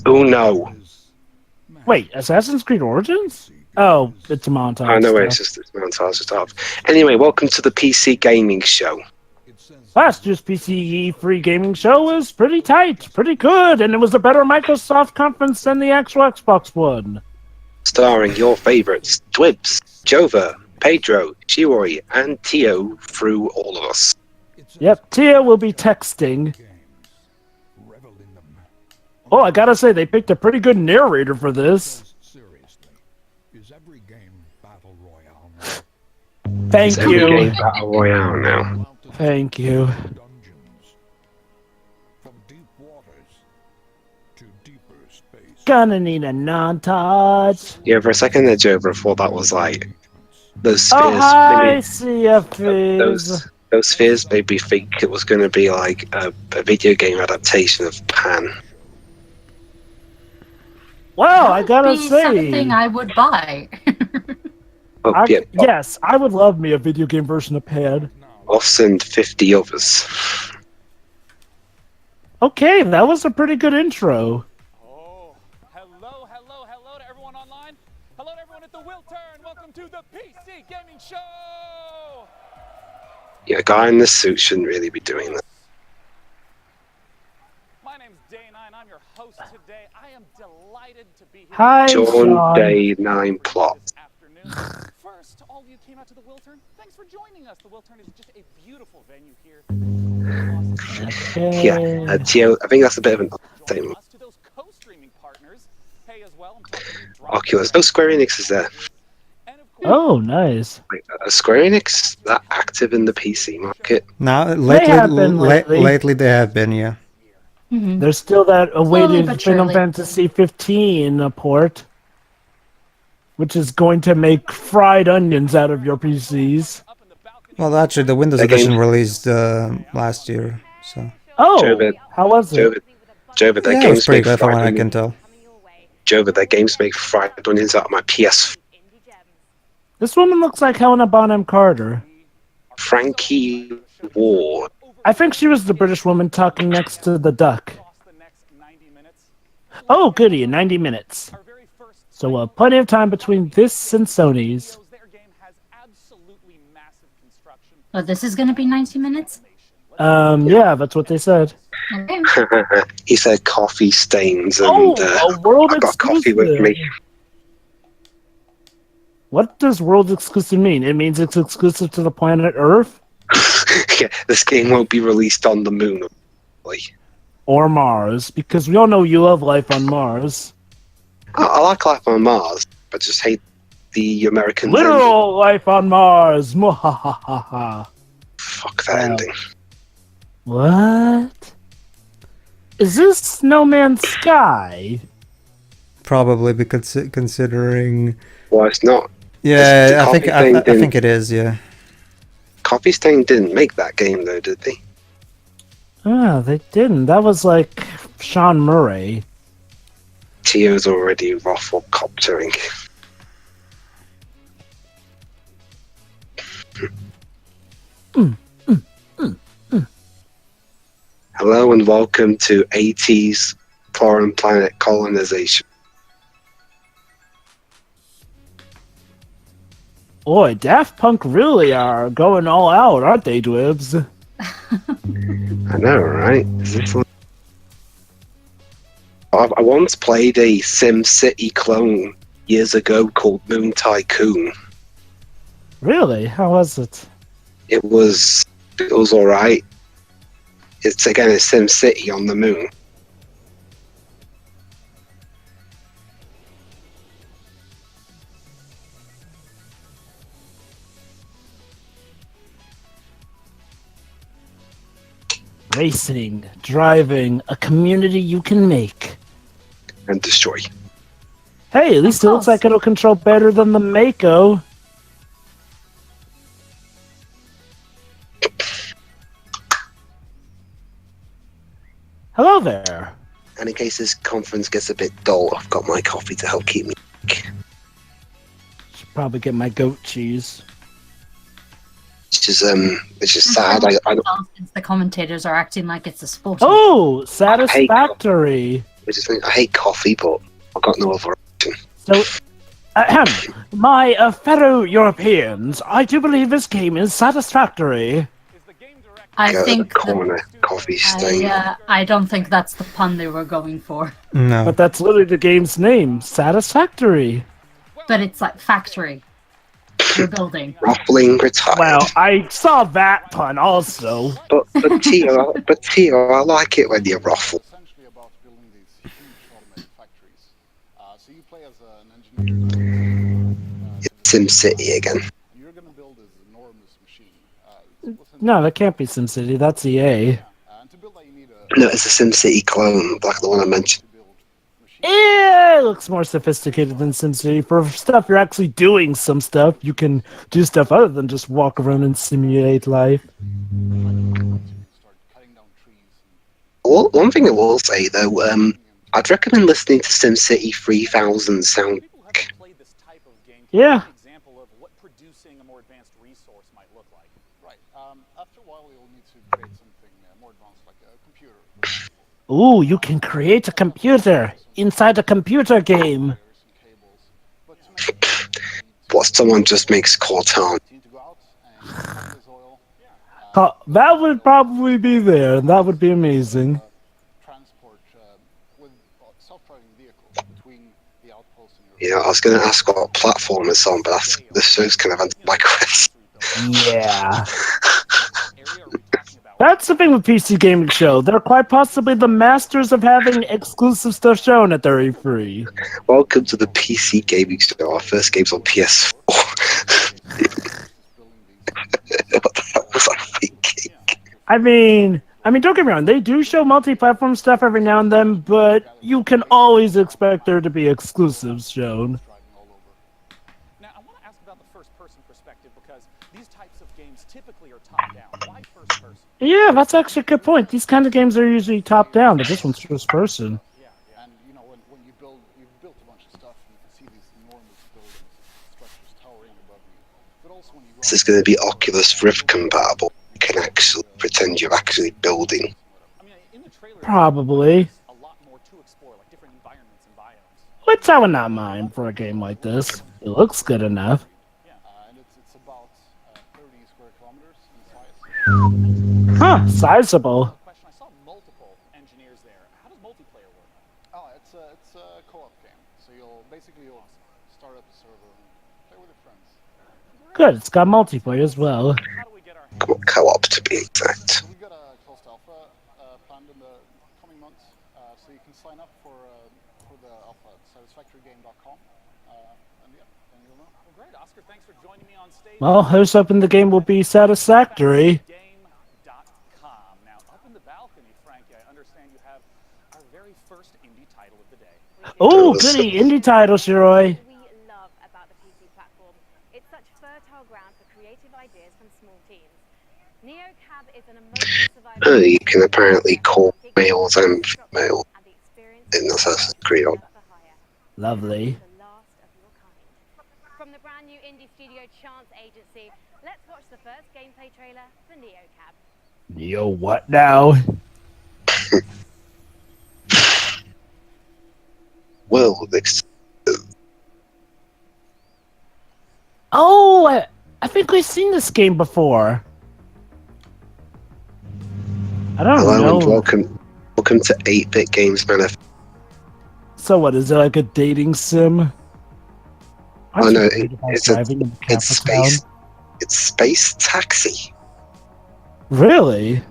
Oh no. Wait, Assassin's Creed Origins? Oh, it's a montage. I know stuff. it's montage stuff. Anyway, welcome to the PC Gaming Show. Last year's PCE free gaming show was pretty tight, pretty good, and it was a better Microsoft conference than the actual Xbox one. Starring your favourites, Dwibs, Jova, Pedro, Shiori, and Tio through all of us. Yep, Tia will be texting. Oh, I gotta say, they picked a pretty good narrator for this. Thank Every you. game Battle Royale now. Thank you. Gonna need a non-touch. Yeah, for a second there, Jova, I thought that was like those spheres. Oh, hi, CFPs. Those spheres made me think it was going to be like a video game adaptation of Pan. Well, I gotta say, something I would buy. Oh, yeah, yes, I would love me a video game version of Pan. I'll send 50 others. Okay, that was a pretty good intro. Oh, hello to everyone online. Hello to everyone at the Will Turn. Welcome to the PC Gaming Show. Yeah, a guy in this suit shouldn't really be doing that. My name's Day9. I'm your host today. I am delighted to be here. Hi, John Sean. Day 9 plot. This afternoon. First, to all of you who came out to the Will Turn, thanks for joining us. The Will Turn is just a beautiful venue here. Okay. Yeah, Tio, I think that's a bit of an understatement. To those co-streaming partners, hey as well. Oculus. Oh, Square Enix is there. Oh, nice. Wait, Square Enix that active in the PC market? Now, have been lately. lately they have been, yeah. There's still that awaited but Final surely. Fantasy 15 port, which is going to make fried onions out of your PCs. Well, actually, the Windows That game- Edition released last year, so Oh, Jova. how was it? Jova, their yeah, it was games pretty make good from fried what I onions. can tell. Jova, their games make fried onions out of my PS. This woman looks like Helena Bonham Carter. Frankie Ward. I think she was the British woman talking next to the duck. Oh, goody, 90 minutes. So plenty of time between this and Sony's. Oh, this is going to be 90 minutes? Yeah, that's what they said. Okay. He said coffee stains, Oh, and a world I got coffee with exclusive. me. What does world exclusive mean? It means it's exclusive to the planet Earth Yeah, this game won't be released on the moon. Like, or Mars, because we all know you love life on Mars. I like life on Mars, but just hate the American Literal life on Mars. Mwahahaha. Fuck that Wow. ending. What? Is this No Man's Sky? Probably because considering, Well, it's not. yeah, The I think coffee I thing think it is, yeah. Coffee Stain didn't make that game, though, did they? Ah, they didn't. That was like Sean Murray. Tio's already waffle coptering. Hello and welcome to 80s foreign planet colonization. Boy, Daft Punk really are going all out, aren't they, Dwibs? I know, right? Is this one? I once played a SimCity clone years ago called Moon Tycoon. Really? How was it? It was alright. It's again a SimCity on the moon. Racing, driving, a community you can make. And destroy. Hey, at least it looks like it'll control better than the Mako. Hello there. And in case this conference gets a bit dull, I've got my coffee to help keep me. Should probably get my goat cheese. Which is sad. I Since the commentators are acting like it's a sport. Oh, Satisfactory. which is I hate coffee, but I've got no other option. So, my fellow Europeans, I do believe this game is satisfactory. I Go to think the corner, coffee stain. I don't think that's the pun they were going for. No. But that's literally the game's name, Satisfactory. But it's like factory. You're building. Ruffling retired. Well, I saw that pun also. But Tio, I like it when you ruffle. Essentially about building these huge automated factories. So you play as an engineer. It's SimCity again. You're going to build this enormous machine. No, that can't be SimCity. That's EA. And to build that, you need No, it's a SimCity clone, like the one I mentioned. It looks more sophisticated than SimCity. For stuff you're actually doing some stuff, you can do stuff other than just walk around and simulate life. start cutting down trees. Well, one thing I will say though, I'd recommend listening to SimCity 3000 sound. People who haven't played this type of game can Yeah. give an example of what producing a more advanced resource might look like. Right. After a while, you'll need to create something more advanced, like a computer. Ooh, you can create a computer inside a computer game. Wires and cables. But to make it, What someone just makes Cortana. you need to go out and find this oil, That would probably be there, and that would be amazing. transport with self-driving vehicles between the outposts and You know, I was going to ask what platform it's on, but this show's kind of answered my question. Yeah. That's the thing with PC Gaming Show. They're quite possibly the masters of having exclusive stuff shown at their E3. Welcome to the PC Gaming Show. Our first game's on PS4. What the hell was I thinking? I mean, don't get me wrong. They do show multi-platform stuff every now and then, but you can always expect there to be exclusives shown. driving all over. Now, I want to ask about the first-person perspective because these types of games typically are top-down. Why first-person? Yeah, that's actually a good point. These kind of games are usually top-down, but this one's first-person. Yeah, and you know when you've built a bunch of stuff, and you can see these enormous buildings, structures towering above you. But also when you go This is going to be Oculus Rift compatible. You can actually pretend you're actually building. I mean, in the trailer, Probably. there's a lot more to explore, like different environments and biomes. Which I would not mind for a game like this. It looks good enough. Yeah, and it's about 30 square kilometers in size. Huh, sizable. Question: I saw multiple engineers there. How does multiplayer work? Oh, it's a co-op game. So you'll start up a server and play with your friends. Good, it's got multiplayer as well. How do we get our Co-op to be exact. We've got a closed alpha planned in the coming months, so you can sign up for the alpha at satisfactorygame.com, and yeah, then you'll know. Well, great, Oscar. Thanks for joining me on stage. Well, who's hoping the game will be satisfactory? Game.com. Now, up in the balcony, Frankie, I understand you have our very first indie title of the day. Oh, goody, indie title, Shiroi. We love about the PC platform. It's such fertile ground for creative ideas from small teams. NeoCab is an emotional survival. You can apparently call males and female in Assassin's Creed. Lovely. The last of your kind. From the brand new indie studio Chance Agency, let's watch the first gameplay trailer for NeoCab. Yo, what now? Well, this Oh, I think we've seen this game before. I don't hello know. and welcome to 8-Bit Games Manifest. So what, is it like a dating sim? Oh Aren't no, you worried about driving in the it's capital space. town? It's Space Taxi. Really?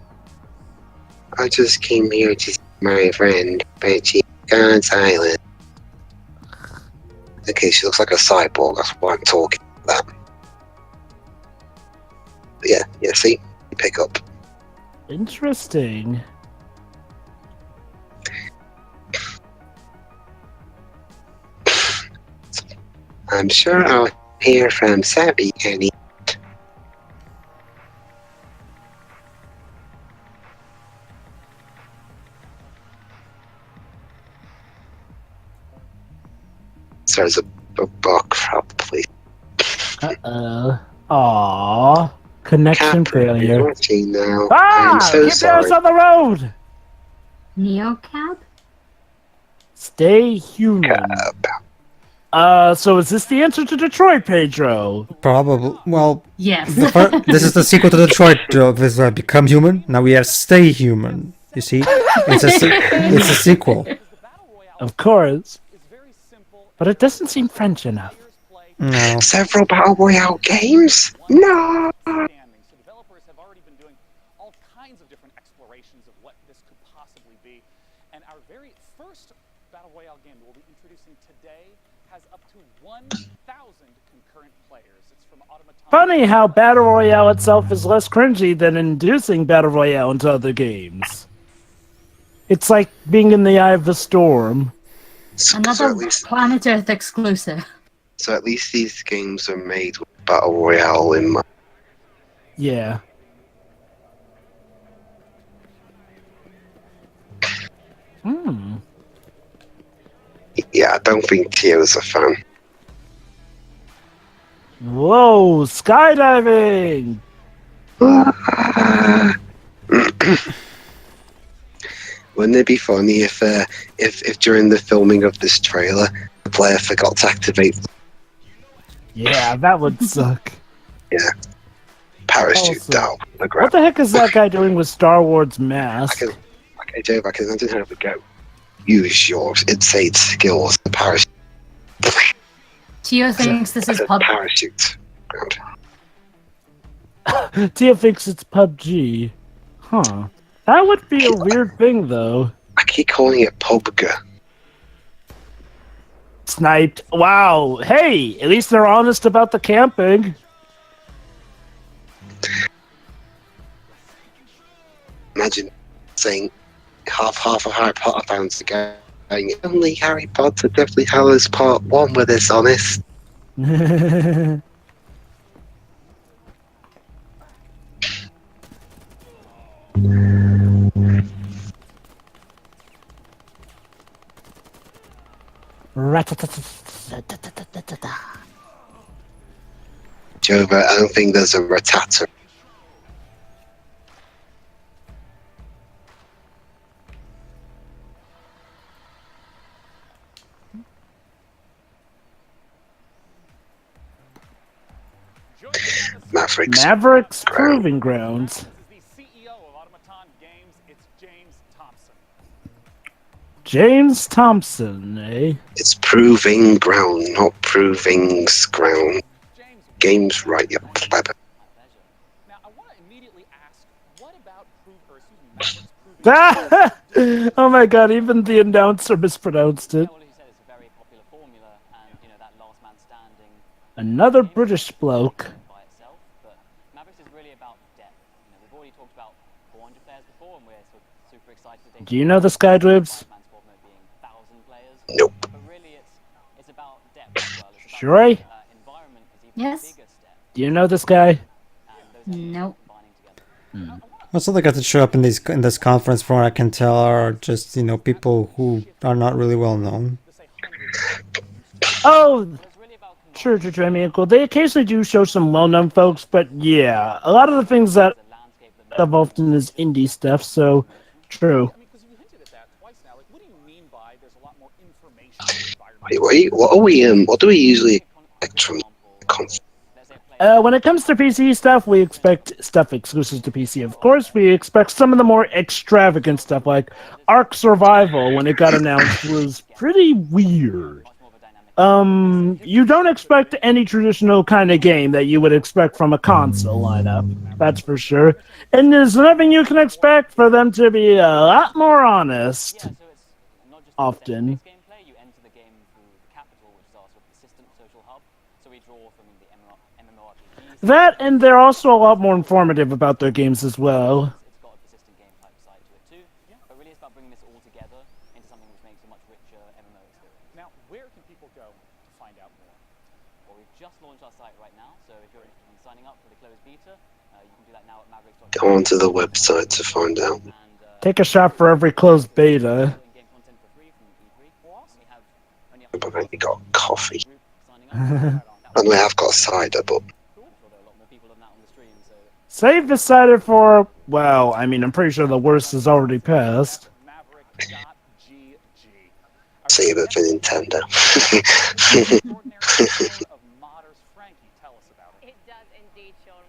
I just came here to see my friend, but she's gone silent. Okay, she looks like a cyborg. That's why I'm talking about that. But yeah. See, you pick up. Interesting. I'm sure I'll hear from Savvy any. So there's a bug probably. Uh-oh. Aww. Connection failure. Watching now. Ah! I'm so Keep your ass sorry. on the road! NeoCab? Stay human. So is this the answer to Detroit, Pedro? Probably. Well, Yes. this is the sequel to Detroit. This Become Human. Now we have Stay Human. You see, it's a sequel. Of course. But it doesn't seem French enough. No. Several Battle Royale games? No! So developers have already been doing all kinds of different explorations of what this could possibly be. And our very first Battle Royale game that we'll be introducing today has up to 1,000 concurrent players. It's from Automaton. Funny how Battle Royale itself is less cringy than inducing Battle Royale into other games. It's like being in the eye of the storm. So Another at least, Planet Earth exclusive. so at least these games are made with Battle Royale in mind. Yeah. Hmm. Yeah, I don't think Tio's a fan. Whoa, skydiving! Wouldn't it be funny if during the filming of this trailer, the player forgot to activate Yeah, that would suck. parachute Also, down on the What ground? the heck is that guy doing with Star Wars Mask? Okay, Dave, I can imagine how it would go. Use your insane skills, the parachute. Tio thinks this is pub. Parachute. Ground. Tia thinks it's PUBG. Huh. That would be a weird thing, though. I keep calling it PUBG. Sniped. Wow. Hey, at least they're honest about the camping. Imagine saying half of Harry Potter fans are going, only Harry Potter definitely Hallows Part 1 with this honest. Jova, I don't think there's a Ratata. Mavericks. Mavericks Proving Grounds. This is the CEO of Automaton Games. It's James Thompson. James Thompson, eh? It's proving ground, not proving ground. James, Games right, you plebber. now I want to immediately ask, what about Mavericks Proving? Oh my god, even the announcer mispronounced it. Well, he said it's a very popular formula, and that last man standing Another British bloke. by itself. But Mavericks is really about depth. We've already talked about 400 players before, and we're sort of super excited today. Do you know this guy, Dwibs? Man squad mode being 1,000 players. Nope. But really, it's about depth as well. It's about Sure. environment is even Yes. a bigger step, Do you know this guy? and those Nope. combining together. Also, they got to show up in this conference, from what I can tell, are just people who are not really well known. Oh, It's really about sure, I mean, cool. They occasionally do show some well-known folks, but yeah, a lot of the things that the landscape that stuff often is indie stuff, so true. I mean, because you hinted at that twice now. Like, what do you mean by there's a lot more information in the environment? Wait, what do we usually expect from the conference? When it comes to PC stuff, we expect stuff exclusive to PC. Of course, we expect some of the more extravagant stuff, like Ark Survival, when it got announced, was pretty weird. You don't expect any traditional kind of game that you would expect from a console lineup, that's for sure. And there's nothing you can expect for them to be a lot more honest. So it's not just Often. gameplay. You enter the game through the capital, which is our sort of persistent social hub. So we draw from the MMORPGs. That, and they're also a lot more informative about their games as well. It's got a persistent game type side to it too. But really, it's about bringing this all together into something which makes a much richer MMO experience. Now, where can people go to find out more? Well, we've just launched our site right now, so if you're interested in signing up for the closed beta, you can do that now at mavericks.com. Go onto the website to find out. And Take a shot for every closed beta. in-game content for free from E3. Well, awesome. We have only But I've only got coffee. group signing up. And we have got cider, but Cool. Although a lot more people than that on the stream, so Save decided for, well, I mean, I'm pretty sure the worst has already passed. Maverick.gg. Save it for Nintendo. of modders. Frankie, tell us about it. It does indeed, Sean.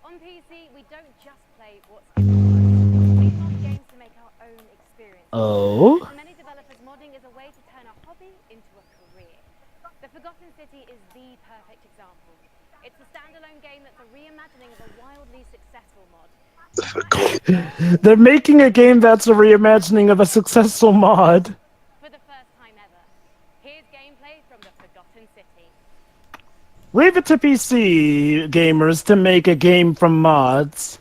On PC, we don't just play what's in the works. We mod games to make our own experiences. Oh? For many developers, modding is a way to turn a hobby into a career. The Forgotten City is the perfect example. It's a standalone game that's a reimagining of a wildly successful mod. They're making a game that's a reimagining of a successful mod. For the first time ever, here's gameplay from the Forgotten City. Leave it to PC gamers to make a game from mods.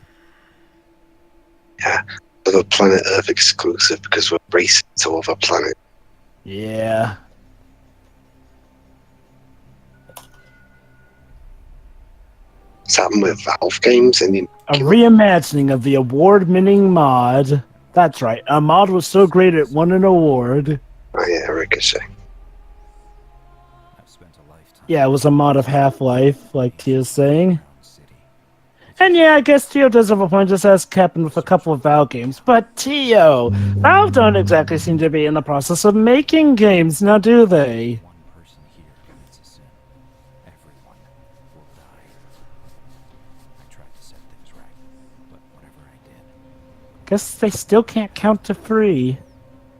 Yeah, but a Planet Earth exclusive because we're racing to other planets. Yeah. What's happened with Valve games? And A reimagining of the award-winning mod. That's right. A mod was so great it won an award. oh yeah, Ricochet. Yeah, it was a mod of Half-Life, like Tia's saying. And yeah, I guess Tio does have a point, just as happened with a couple of Valve games. But Tio, Valve don't exactly seem to be in the process of making games, now do they? Guess they still can't count to 3.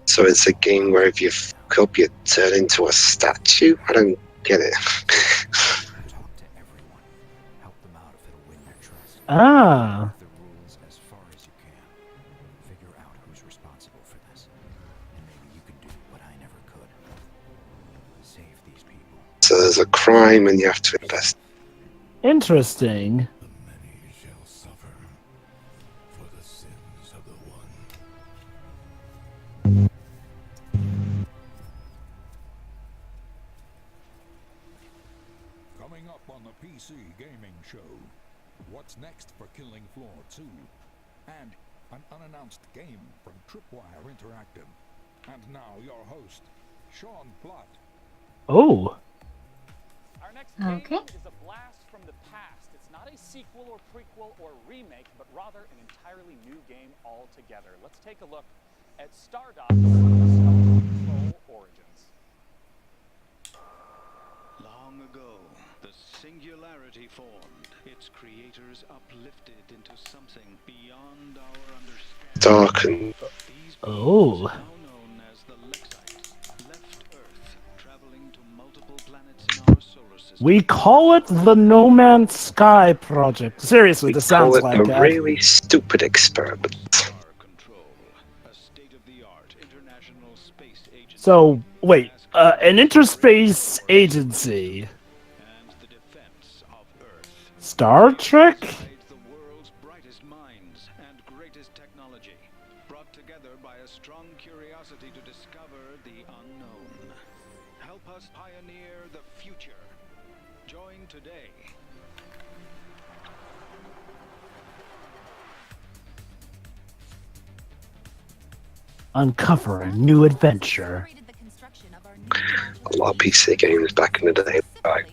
So it's a game where if you fuck up, you turn into a statue? I don't get it. Ah. So there's a crime and you have to invest. Interesting. Coming up on the PC Gaming Show, what's next for Killing Floor 2? And an unannounced game from Tripwire Interactive. And now your host, Sean Platt. Oh. Our next Okay. game is a blast from the past. It's not a sequel or prequel or remake, but rather an entirely new game altogether. Let's take a look at Stardust Control Origins. Long ago, the Singularity formed, its creators uplifted into something beyond our understanding. Dark and These Oh. beings, now known as the Lexites, left Earth, traveling to multiple planets in our solar system. We call it the No Man's Sky Project. Seriously, we this call sounds it like a that. really stupid experiment. Star Control, a state-of-the-art international space agency. So, wait, an interspace agency. And the defense of Earth. Star Trek? Besides the world's brightest minds and greatest technology, brought together by a strong curiosity to discover the unknown. Help us pioneer the future. Join today. Uncover a new adventure. A lot of PC games back in the day. Right.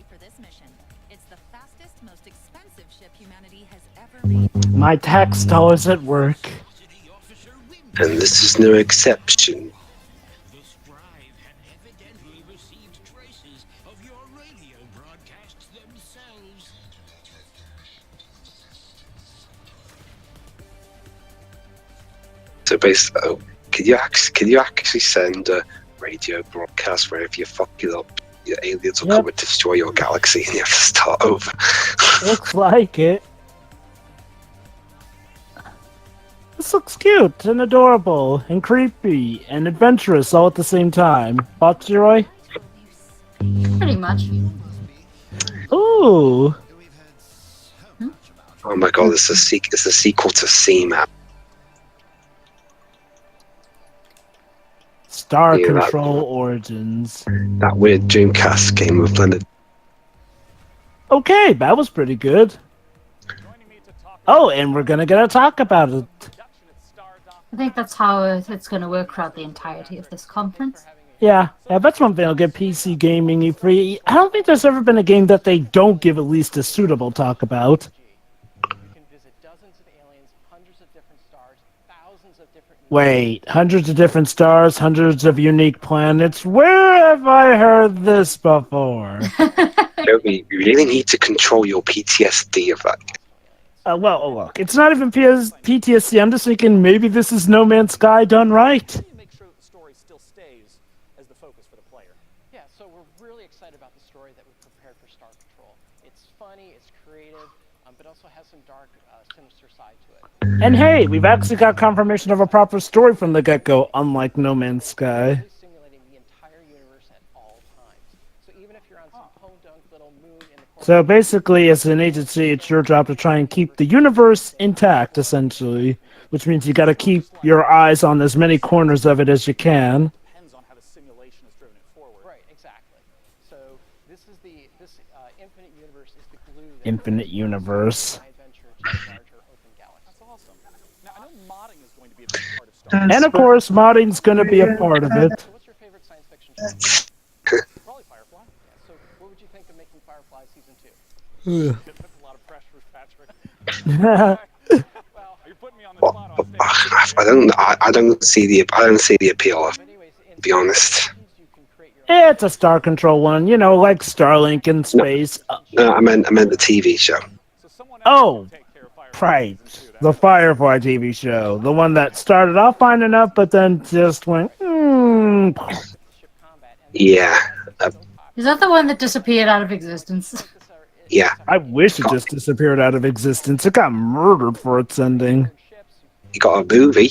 My tax dollars at work. And this is no exception. The scribe had evidently received traces of your radio broadcasts themselves. So basically, oh, can you actually send a radio broadcast where if you fuck it up, your aliens will Yep. come and destroy your galaxy and you have to start over? Looks like it. This looks cute and adorable and creepy and adventurous all at the same time. Thoughts, Roy? Pretty much. Ooh. Oh my god, it's a sequel to C-Map. Star Yeah, that- Control Origins. That weird Dreamcast game with Leonard. Okay, that was pretty good. Joining me to talk Oh, and we're gonna get to talk about it. production at Stardust. I think that's how it's going to work throughout the entirety of this conference. Yeah, that's one thing I'll give PC gaming free. I don't think there's ever been a game that they don't give at least a suitable talk about. You can visit dozens of aliens, hundreds of different stars, thousands of different Wait, hundreds of different stars, hundreds of unique planets. Where have I heard this before? Joey, you really need to control your PTSD of that. Well, look, it's not even PTSD. I'm just thinking maybe this is No Man's Sky done right. Make sure that the story still stays as the focus for the player. Yeah, so we're really excited about the story that we've prepared for Star Patrol. It's funny, it's creative, but also has some dark, sinister side to it. And hey, we've actually got confirmation of a proper story from the get-go, unlike No Man's Sky. Simulating the entire universe at all times. So even if you're on some podunk little moon in the corner. So basically, as an agency, it's your job to try and keep the universe intact, essentially, which means you got to keep your eyes on as many corners of it as you can. Depends on how the simulation has driven it forward. Right, exactly. So this infinite universe is the glue. Infinite universe. That's awesome. Now I know modding is going to be a big part of Star. And of course, modding's going to be a part of it. So what's your favorite science fiction show? Probably Firefly. Yeah, so what would you think of making Firefly season 2? That's a lot of pressure, Patrick. Well, you're putting me on the spot on stage. I don't see the appeal of it, to be honest. It's a Star Control one, you know, like Starlink in space. No, I meant the TV show. Oh, right. The Firefly TV show. The one that started off fine enough, but then just went, Yeah. Is that the one that disappeared out of existence? Yeah. I wish it just disappeared out of existence. It got murdered for its ending. You got a movie.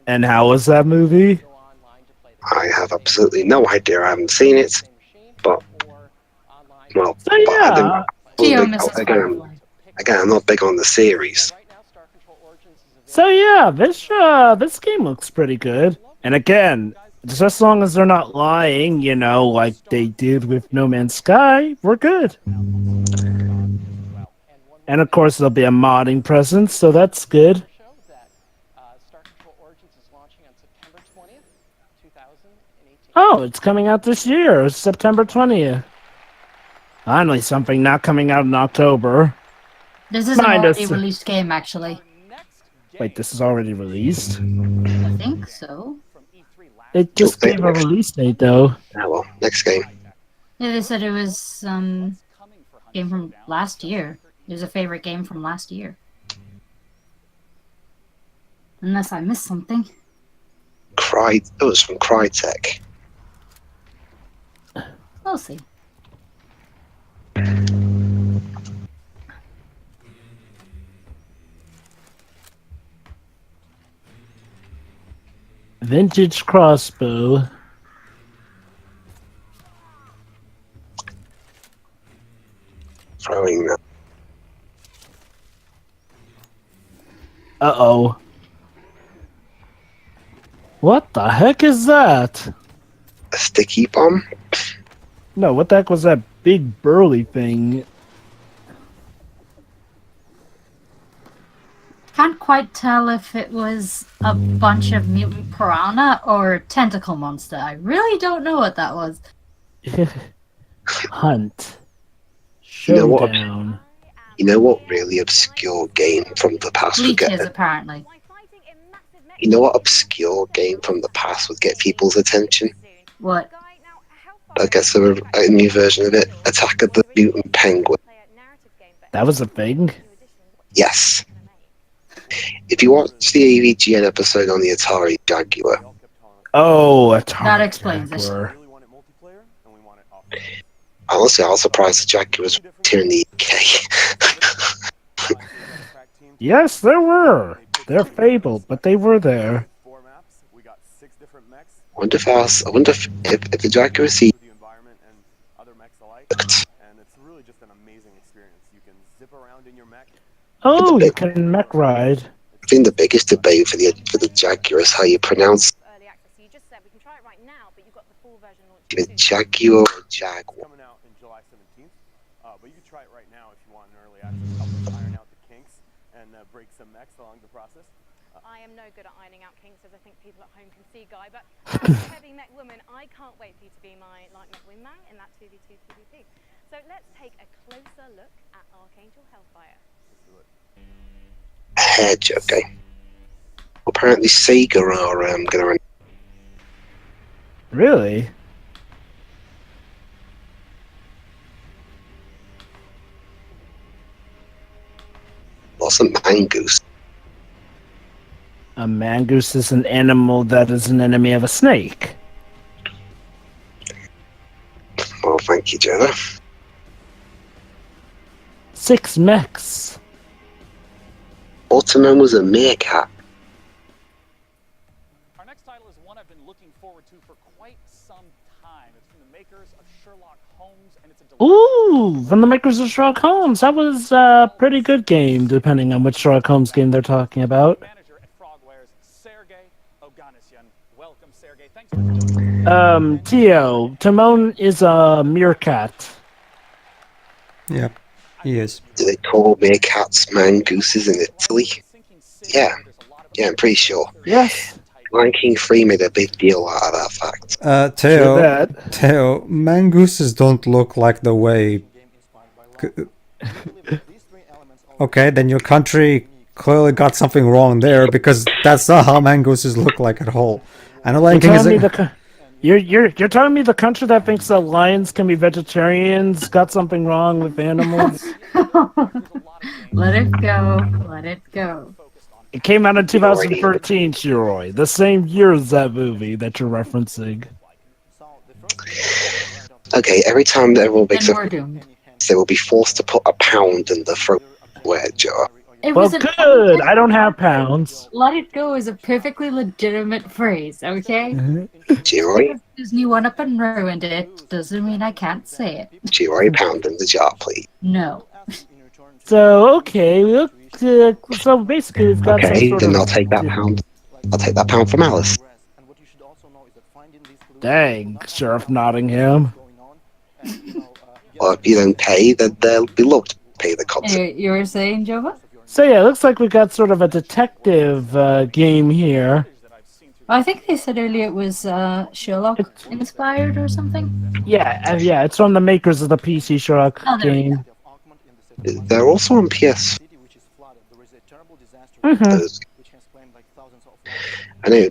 And how was that movie? I have absolutely no idea. I haven't seen it. But, well, So yeah. again, I'm not big on the series. So yeah, this game looks pretty good. And again, just as long as they're not lying, you know, like they did with No Man's Sky, we're good. And of course, there'll be a modding presence, so that's good. Oh, it's coming out this year, September 20th. Finally, something not coming out in October. This is an already released game, actually. Wait, this is already released? I think so. It just gave a release date, though. Oh, well, next game. Yeah, they said it was game from last year. It was a favorite game from last year. Unless I missed something. It was from Crytek. We'll see. Vintage crossbow. Throwing that. Uh-oh. What the heck is that? A sticky bomb? No, what the heck was that big burly thing? Can't quite tell if it was a bunch of mutant piranha or tentacle monster. I really don't know what that was. Hunt. Showdown. You know what really obscure game from the past would get... apparently. You know what obscure game from the past would get people's attention? What? I guess a new version of it. Attack of the Mutant Penguin. That was a thing? Yes. If you watch the AVGN episode on the Atari Jaguar. Oh, Atari That explains it. Honestly, I was surprised the Jaguar was here in the UK. Yes, there were. They're fabled, but they were there. I wonder if the Jaguar see. Oh, you can mech ride. I think the biggest debate for the Jaguar is how you pronounce it. Jaguar or Jaguar. I am no good at ironing out kinks, as I think people at home can see, Guy, but as a heavy mech woman, I can't wait for you to be my light mech wingman in that 2v2 PvP. So let's take a closer look at Archangel Hellfire. Hedge, okay. apparently Sega are going to. Really? What's a mongoose? A mongoose is an animal that is an enemy of a snake. Well, thank you, Jenna. 6 mechs. Also known as a meerkat. Our next title is one I've been looking forward to for quite some time. It's from the makers of Sherlock Holmes, and it's a Ooh, from the makers of Sherlock Holmes. That was a pretty good game, depending on which Sherlock Holmes game they're talking about. manager at Frogwares, Sergey Oganessian. Welcome, Sergey. Thanks for joining. Tio, Timon is a meerkat. Yep, he is. Do they call meerkats mongooses in Italy? Yeah, I'm pretty sure. Yes. Lion King 3 made a big deal out of that fact. Theo, mongooses don't look like the way... Okay, then your country clearly got something wrong there, because that's not how mongooses look like at all. I know Lion King is... You're telling me the country that thinks that lions can be vegetarians got something wrong with animals? Let it go. Let it go. It came out in 2013, Shiroi. The same year as that movie that you're referencing. Okay, every time that everyone makes And a we're doomed. they will be forced to put a pound in the throwaway jar. It Well, was good. I don't have pounds. Let it go is a perfectly legitimate phrase, okay? Shiroi, Disney went up and ruined it. Doesn't mean I can't say it. Shiroi, pound in the jar, please. No. So, okay. So basically, we've got some Okay, sort then of... I'll take that pound. I'll take that pound from Alice. Dang, Sheriff Nottingham. Or if you don't pay, then they'll be loved to pay the cops. You were saying, Jova? So yeah, it looks like we've got sort of a detective game here. I think they said earlier it was Sherlock inspired or something. Yeah, it's from the makers of the PC Sherlock Oh, there we game. They're also on PS. I know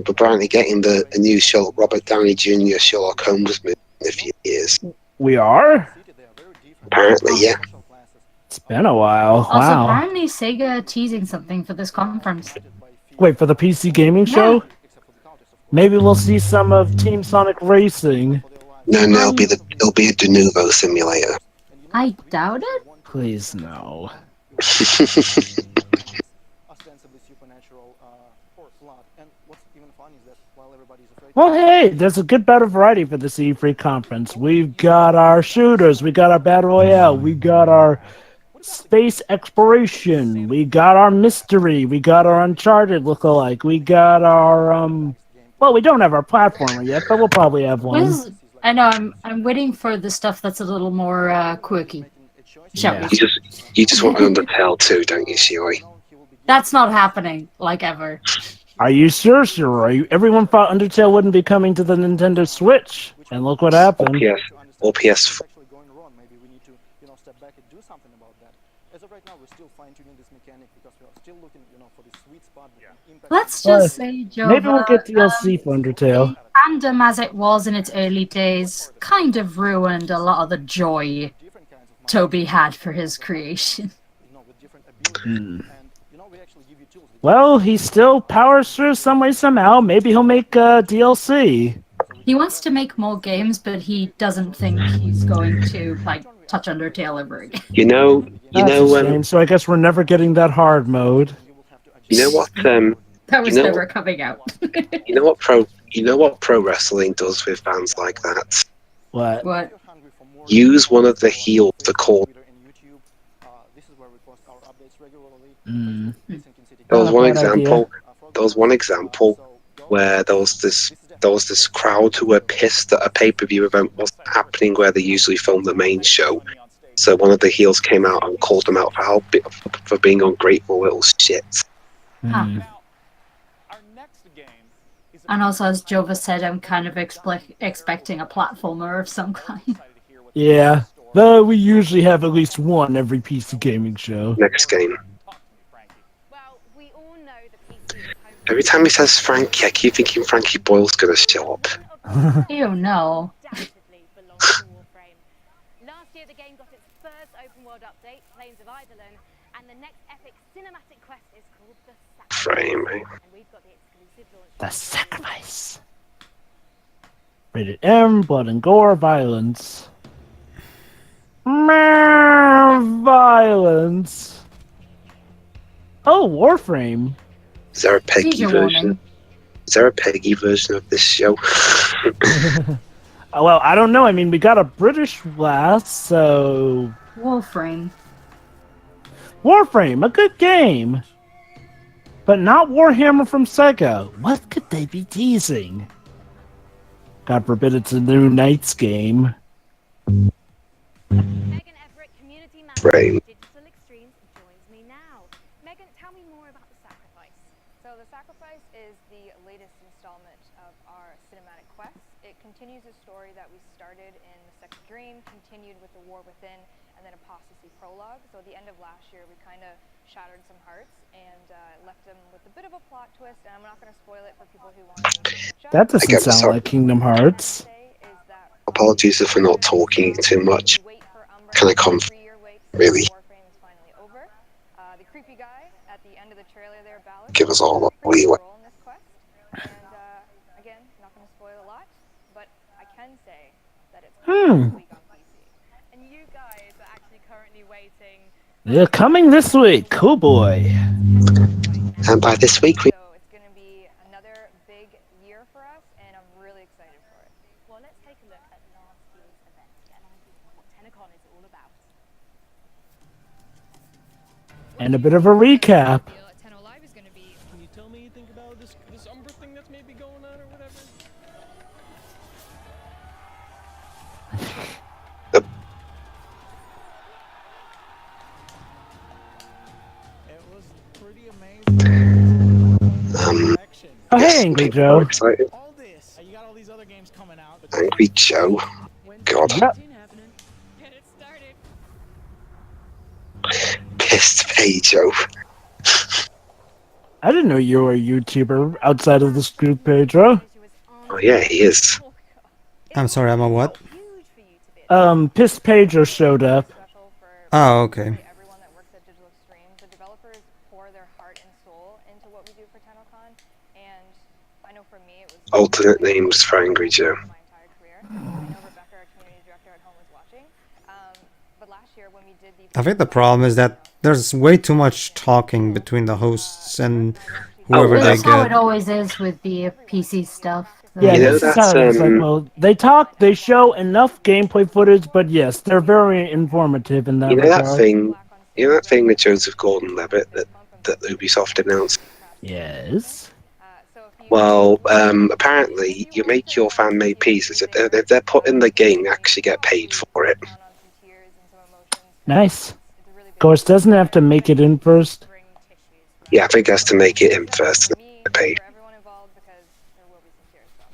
apparently getting a new Robert Downey Jr. Sherlock Holmes movie in a few years. We are? Apparently, yeah. It's been a while. Also, Wow. apparently Sega teasing something for this conference. Wait, for the PC gaming show? Maybe we'll see some of Team Sonic Racing. No, it'll be a de novo simulator. I doubt it. Please no. Well, hey, there's a good bit of variety for the E3 conference. We've got our shooters, we got our battle royale, we got our space exploration, we got our mystery, we got our Uncharted lookalike, we got our well, we don't have our platformer yet, but we'll probably have one. I know. I'm waiting for the stuff that's a little more quirky. Shall we? You just want an Undertale too, don't you, Shiori? That's not happening, like ever. Are you sure, Shiroi? Everyone thought Undertale wouldn't be coming to the Nintendo Switch, and look what happened. Or PS4. Let's just say, Joe. Maybe we'll get DLC for Undertale. Fandom, as it was in its early days, kind of ruined a lot of the joy Toby had for his creation. Well, he still powers through some way somehow. Maybe he'll make DLC. He wants to make more games, but he doesn't think he's going to touch Undertale ever again. You know, so I guess we're never getting that hard mode. You know what? That was never coming out. You know what pro wrestling does with fans like that? What? Use one of the heels to call. There was one example where there was this crowd who were pissed that a pay-per-view event wasn't happening where they usually film the main show. So one of the heels came out and called them out for being ungrateful little shits. And also, as Jova said, I'm kind of expecting a platformer of some kind. Yeah, though we usually have at least one every PC gaming show. Next game. Every time he says Frankie, I keep thinking Frankie Boyle's gonna show up. Ew, no. Last year, the game got its first open world update, Plains of Eidolon, and the next epic cinematic quest is called The Sacrifice. Frame, eh? And we've got the exclusive launch. The Sacrifice. Rated M, blood and gore, violence. Violence. Oh, Warframe. Is there a Peggy Seizure version? warning. Is there a Peggy version of this show? Well, I don't know. I mean, we got a British last, so... Warframe. Warframe, a good game. But not Warhammer from Sega. What could they be teasing? God forbid it's a new Knights game. Megan Everett, community manager Frame. of Digital Extremes, joins me now. Megan, tell me more about The Sacrifice. So The Sacrifice is the latest installment of our cinematic quest. It continues a story that we started in The Second Dream, continued with The War Within, and then Apostasy Prologue. So at the end of last year, we kind of shattered some hearts and left them with a bit of a plot twist, and I'm not going to spoil it for people who want to catch up. That doesn't Again, sound sorry. like Kingdom Hearts. Apologies if we're not talking too much. Can I come? Really? The creepy guy at the end of the trailer there, Ballard, Give us all a plays a leeway. role in this quest. And again, not going to spoil a lot, but I can say that it's coming this week on PC. And you guys are actually currently waiting. They're coming this week. Oh boy. And by this week, we So it's going to be another big year for us, and I'm really excited for it. Well, let's take a look at last year's event, get an idea of what TennoCon is all about. And a bit of a recap. Can you tell me anything about this Umbra thing that's maybe going on or whatever? It was pretty amazing. Oh, hey, yes, Angry people are Joe. excited. All this. You got all these other games coming out. Angry Joe. God. Yep. Get it started. Pissed Pedro. I didn't know you were a YouTuber outside of this group, Pedro. Oh yeah, he is. I'm sorry, I'm a what? Pissed Pedro showed up. Oh, okay. Everyone that works at Digital Extremes, the developers pour their heart and soul into what we do for TennoCon, and I know for me it was Alternate names for Angry Joe. my entire career. I know Rebecca, our community director at home, was watching. But last year when we did the I think the problem is that there's way too much talking between the hosts and whoever well, they That's how it get. always is with the PC stuff. Yeah, You know, this is that's, how it is. Like, well, they talk, they show enough gameplay footage, but yes, they're very informative in that You know regard. that thing? You know that thing with Joseph Gordon-Levitt that Ubisoft announced? Yes. Well, apparently, you make your fan-made pieces. If they're put in the game, you actually get paid for it. Nice. Of course, doesn't have to make it in first. Yeah, I think it has to make it in first and then get paid.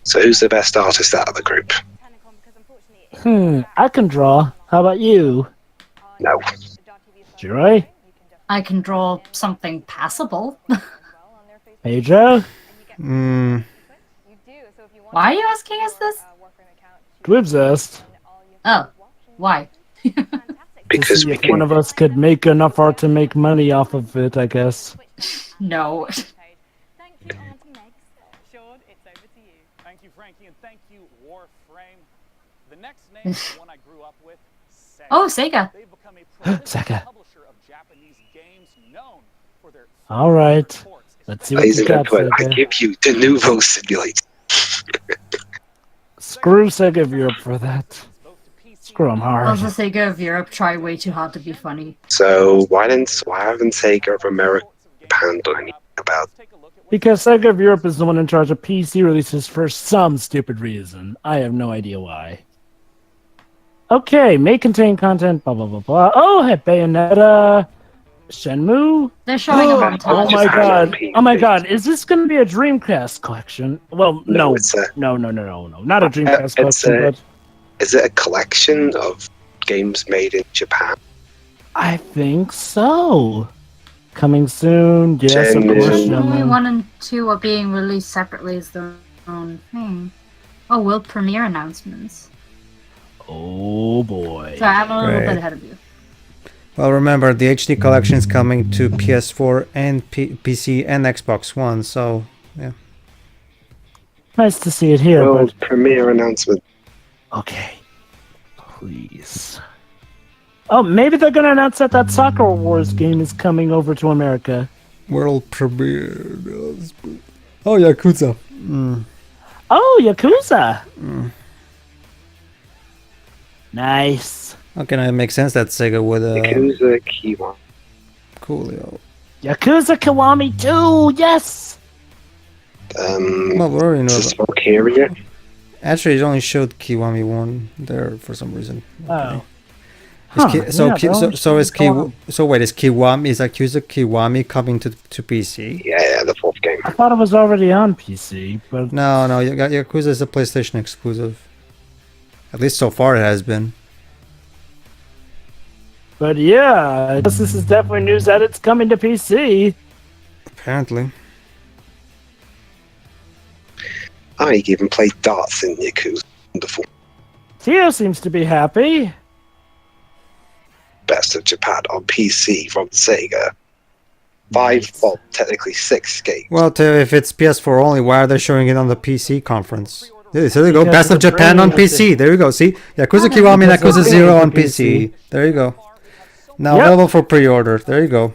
So who's the best artist out of the group? I can draw. How about you? No. Joy? I can draw something passable. Pedro? Mm, Why are you asking us this? Dwibzest? Oh, why? Because see we if one can. of us could make enough art to make money off of it, I guess. No. Thank you, Aunt Meg. Sean, it's over to you. Thank you, Frankie, and thank you, Warframe. The next name is one I grew up with, Sega. Oh, Sega. They've become a prolific Sega. publisher of Japanese games known for their All right. Let's see what Ladies you and got, gentlemen, I Sega. give you the Nouveau Simulator. Screw Sega of Europe for that. Screw them Well, hard. the Sega of Europe try way too hard to be funny. So why haven't Sega of America Japan done anything about it? Because Sega of Europe is the one in charge of PC releases for some stupid reason. I have no idea why. Okay, may contain content, blah, blah, blah, blah. Oh, hey, Bayonetta, Shenmue. They're showing a Oh montage. my god. Oh my god. Is this going to be a Dreamcast collection? Well, no. it's a- No. Not a Dreamcast it's collection, a- but Is it a collection of games made in Japan? I think so. coming soon. Yes, of course, Only gentlemen. 1 and 2 are being released separately as their own thing. Oh, world premiere announcements. Oh boy. So I'm a little bit Great. ahead of you. Well, remember the HD collection is coming to PS4 and PC and Xbox One. So yeah. Nice to see it here, World but premiere announcement. okay. Please. Oh, maybe they're gonna announce that that Soccer Wars game is coming over to America. World premiere. Oh, Yakuza. Oh, Yakuza. Nice. Okay, now it makes sense that Sega would Yakuza Kiwami. Coolio. Yakuza Kiwami 2, yes! Well, we already know Is about. Valkyria? Actually, it only showed Kiwami 1 there for some reason. Oh. Is Huh, Ki- so yeah, Ki- they're so only so is showing Ki- so wait, is Yakuza Kiwami coming to PC? Yeah, the fourth game. I thought it was already on PC, but No, Yakuza is a PlayStation exclusive. At least so far it has been. yeah, I guess this is definitely news that it's coming to PC. Apparently. I even played darts in Yakuza. Wonderful. Tio seems to be happy. Best of Japan on PC from Sega. 5, well, technically 6 games. Well, if it's PS4 only, why are they showing it on the PC conference? So there you go. Because Best of the Japan on brain is PC. There you go. See, Yakuza Kiwami and Because the Yakuza brain 0 is on the PC. There you go. Now Yep. available for pre-order. There you go.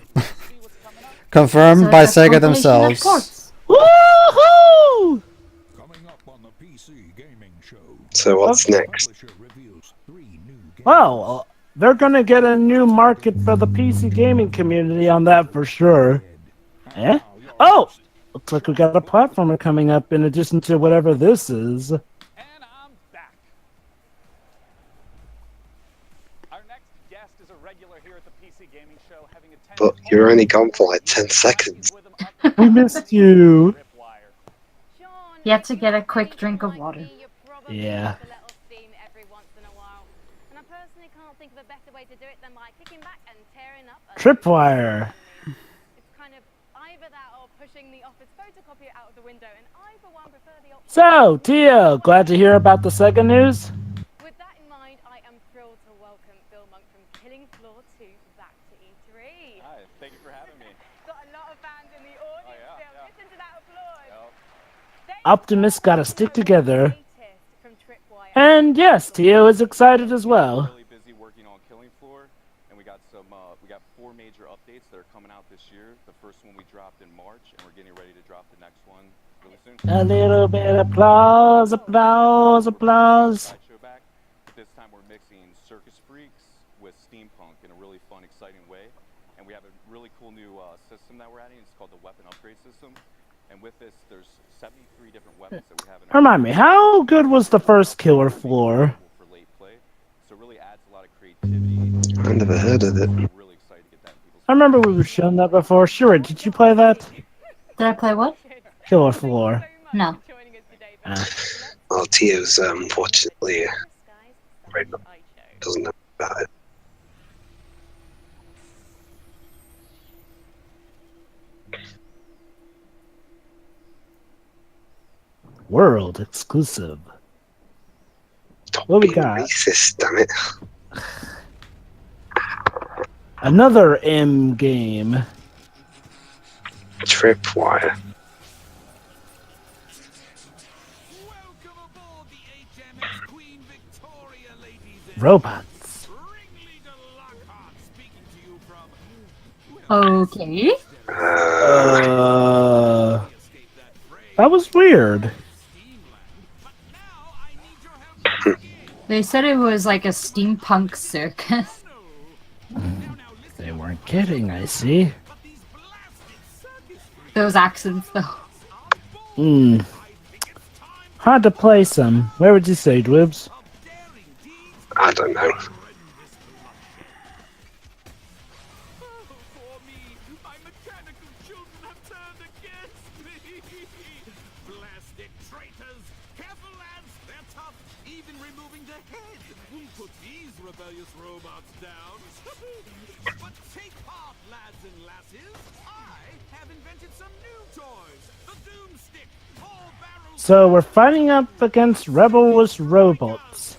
Confirmed So by it's a Sega compilation of themselves. ports. Woohoo! Coming up on the PC gaming show. So what's next? Publisher reveals 3 new games. Well, they're gonna get a new market for the PC gaming community on that for sure. Eh? Oh! Looks like we got a platformer coming up in addition to whatever this is. And I'm back. Our next guest is a regular here at the PC Gaming Show, having attended But you're only gone for like 10 seconds. We missed you. You have to get a quick drink of water. Yeah. Tripwire. So, Tio, glad to hear about the Sega news? With that in mind, I am thrilled to welcome Bill Monk from Killing Floor 2 back to E3. Hi, thank you for having me. Got a lot of fans in the audience still. Listen to that applause. Optimists gotta stick together. And yes, Tio is excited as well. Really busy working on Killing Floor, and we got 4 major updates that are coming out this year. The first one we dropped in March, and we're getting ready to drop the next one really soon. A little bit of applause, applause, applause. Sideshow back. But this time we're mixing Circus Freaks with steampunk in a really fun, exciting way. And we have a really cool new system that we're adding. It's called the Weapon Upgrade System. And with this, there's 73 different weapons that we have in our Remind me, how good was the first Killer Floor? for late play. So it really adds a lot of creativity. I never heard of it. We're really excited to get that in people's I remember we were shown that before. Sure, did you play that? Did I play what? Killer Floor. No. Well, Tio's unfortunately doesn't know about it. World exclusive. Stop What we being got? racist, damn it. Another M game. Tripwire. Welcome aboard the HMS Queen Victoria, ladies and Robots. Ringleader Lockhart speaking to you from... Okay. That was weird. They said it was like a steampunk circus. They weren't kidding, I see. Those accents, though. Hard to play some. Where would you say, Dwibs? I don't know. Blasted traitors! Careful, lads! They're tough, even even removing the head won't put these rebellious robots down. But take heart, lads and lasses. I have invented some new toys. The Doomstick. All barrels. So we're fighting up against rebellious robots.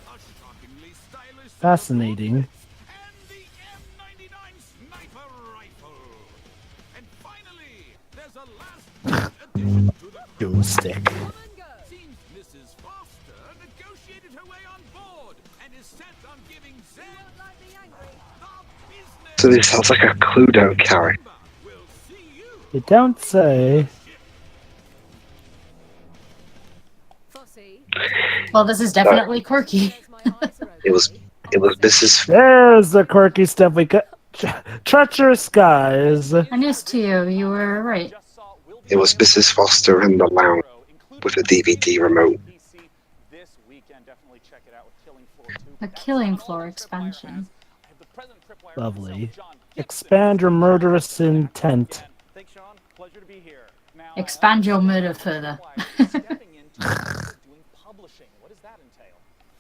Fascinating. And the M99 sniper rifle. And finally, there's a last addition to the Doomstick. Seems Mrs. Foster negotiated her way on board and is set on giving Zed the business. So this sounds like a Cluedo character. You don't say. Well, this is definitely quirky. It was Mrs. There's the quirky stuff we got. Treacherous skies. And yes, Tio, you were right. It was Mrs. Foster in the lounge with a DVD remote. A Killing Floor expansion. Lovely. Expand your murderous intent. Expand your murder further.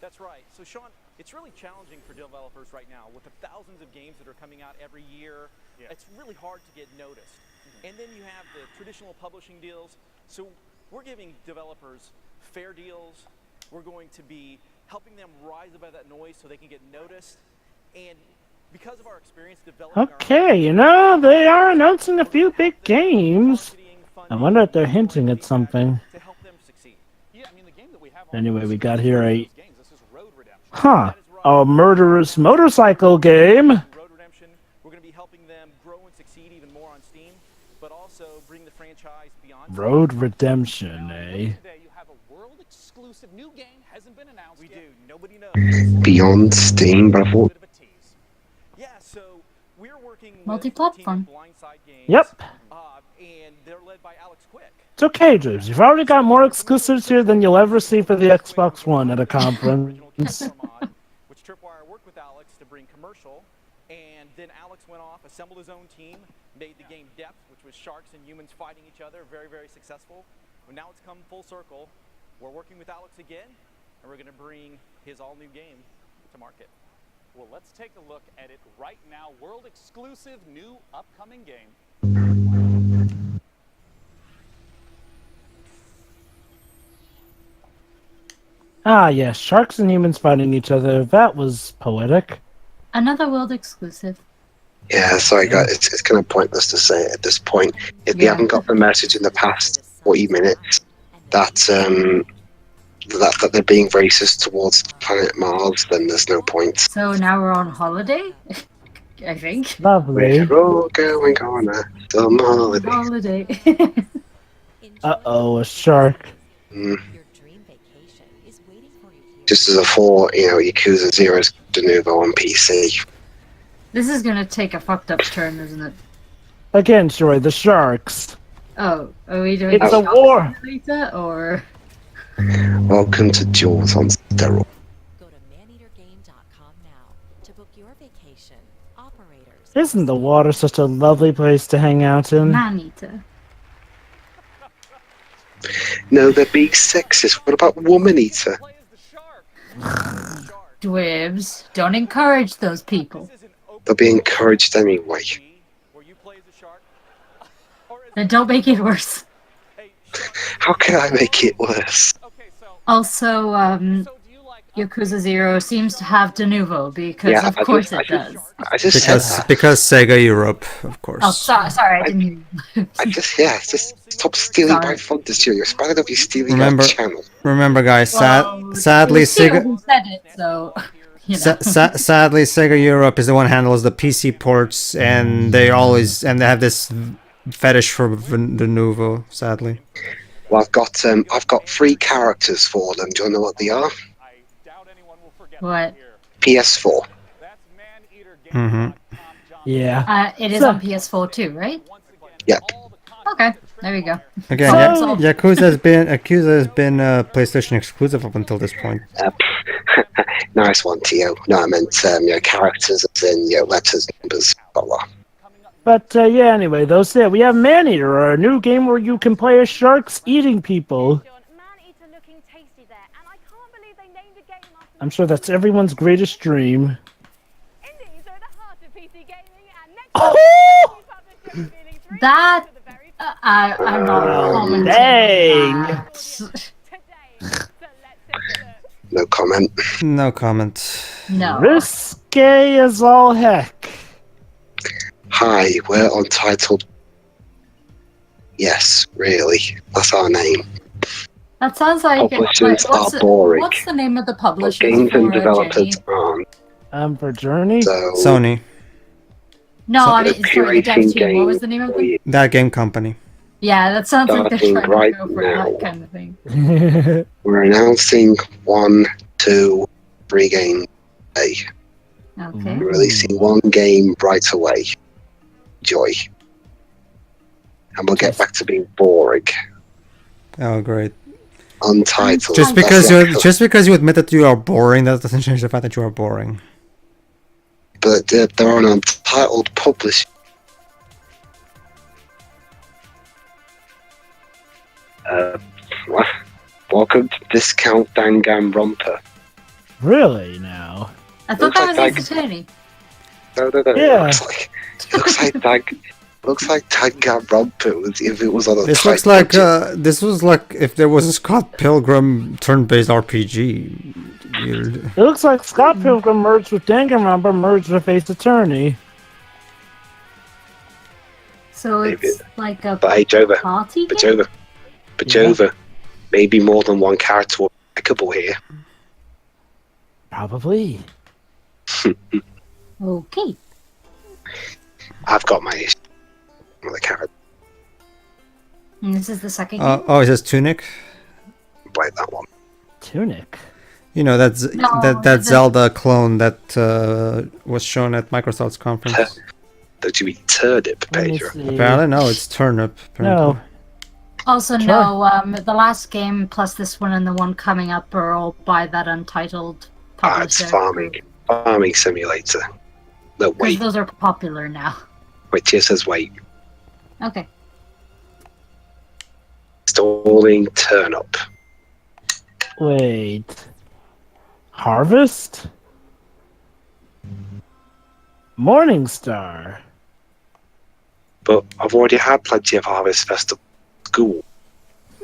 That's right. So, Sean, it's really challenging for developers right now with the thousands of games that are coming out every year. Yeah. It's really hard to get noticed. And then you have the traditional publishing deals. So we're giving developers fair deals. We're going to be helping them rise above that noise so they can get noticed. And because of our experience developing Okay, you know, they are announcing a few big games. I wonder if they're hinting at something. Anyway, we got here a... a murderous motorcycle game. Road Redemption, we're going to be helping them grow and succeed even more on Steam, but also bring the franchise beyond. Road Redemption, eh? Today you have a world exclusive new game hasn't been announced. We do. Nobody knows. Beyond Steam, but I thought. Yeah, so we're working multi-platform. Yep. And they're led by Alex Quick. It's okay, James. You've already got more exclusives here than you'll ever see for the Xbox One at a conference. Which Tripwire worked with Alex to bring commercial, and then Alex went off, assembled his own team, made the game Depth, which was sharks and humans fighting each other, very, very successful. But now it's come full circle. We're working with Alex again, and we're going to bring his all-new game to market. Well, let's take a look at it right now. World exclusive new upcoming game. Ah, yes, sharks and humans fighting each other. That was poetic. Another world exclusive. Yeah, sorry guys, it's kind of pointless to say it at this point. If they haven't got the message in the past 40 minutes that that they're being racist towards planet Mars, then there's no point. So now we're on holiday, I think. Lovely. We're all going on a dumb holiday. Holiday. Uh-oh, a shark. Just as a Yakuza Zero's de novo on PC. This is gonna take a fucked up turn, isn't it? Again, Joy, the sharks. Oh, are we doing It's a war! Later, or? Welcome to Jaws on steroids. Go to maneatergame.com now to book your vacation. Operators. Isn't the water such a lovely place to hang out in? Man-eater. No, they're being sexist. What about Woman Eater? Dwibs, don't encourage those people. They'll be encouraged anyway. Then don't make it worse. How can I make it worse? Also, Yakuza 0 seems to have de novo, because of course it does. I just said that. Because Sega Europe, of course. Oh, sorry, I didn't hear. Just stop stealing my font this year. You're spite of you stealing our channel. Remember, guys, sadly, Sega. Who said it, so. You know. Sadly, Sega Europe is the one who handles the PC ports, and they have this fetish for the Nuvo. Sadly. Well, I've got 3 characters for them. Do you know what they are? What? PS4. Mm-hmm. Yeah. It is on PS4 too, right? Yep. Okay, there we go. Again, Yakuza has been a PlayStation exclusive up until this point. Nice one, Tio. No, I meant characters as in letters, numbers, blah blah. But yeah, anyway, we have Maneater, a new game where you can play as sharks eating people. Man-eater looking tasty there, and I can't believe they named a game after I'm sure that's everyone's greatest dream. Indies are at the heart of PC gaming, and next Oh! That I'm not commenting dang. on that. No comment. No comment. No. Risque as all heck. Hi, we're Untitled. Yes, really. That's our name. That sounds like Publishers are boring. what's the name of the But publishers games for and developers Jenny? aren't. For Journey? So, Sony. No, I they're mean sorry, the dev curating team. What was games the name of for them? you. That game company. Yeah, that sounds like they're Starting trying right to go for now. that kind of thing. We're announcing 1, 2, 3 games a day. Okay. We're releasing one game right away. Enjoy. And we'll get back to being boring. Oh, great. Untitled. Just because you admit that you are boring, that doesn't change the fact that you are boring. But they're an untitled publisher. Welcome to Discount Danganronpa. Really now? I thought that was Tony. No. Yeah. It looks like Danganronpa if it was on a This tight looks like budget. this was like if there was a Scott Pilgrim turn-based RPG. It looks like Scott Pilgrim merged with Danganronpa merged with Ace Attorney. So it's like a But hey, Jova. party But game? Jova. Maybe more than one character will be applicable here. Probably. Okay. I've got my issue with the character. And this is the second game? Oh, is this Tunic? Play that one. Tunic? You know, that's No, that Zelda clone that was shown at Microsoft's conference. Don't you eat turnip, Pedro? Apparently, no, it's turnip. Apparently. No. Also, no, the last game plus this one and the one coming up are all by that Untitled It's publisher. farming simulator. No, Because wait. those are popular now. Wait, here says wait. Okay. Installing turnip. Wait. Harvest? Morningstar. But I've already had plenty of Harvest Festival school.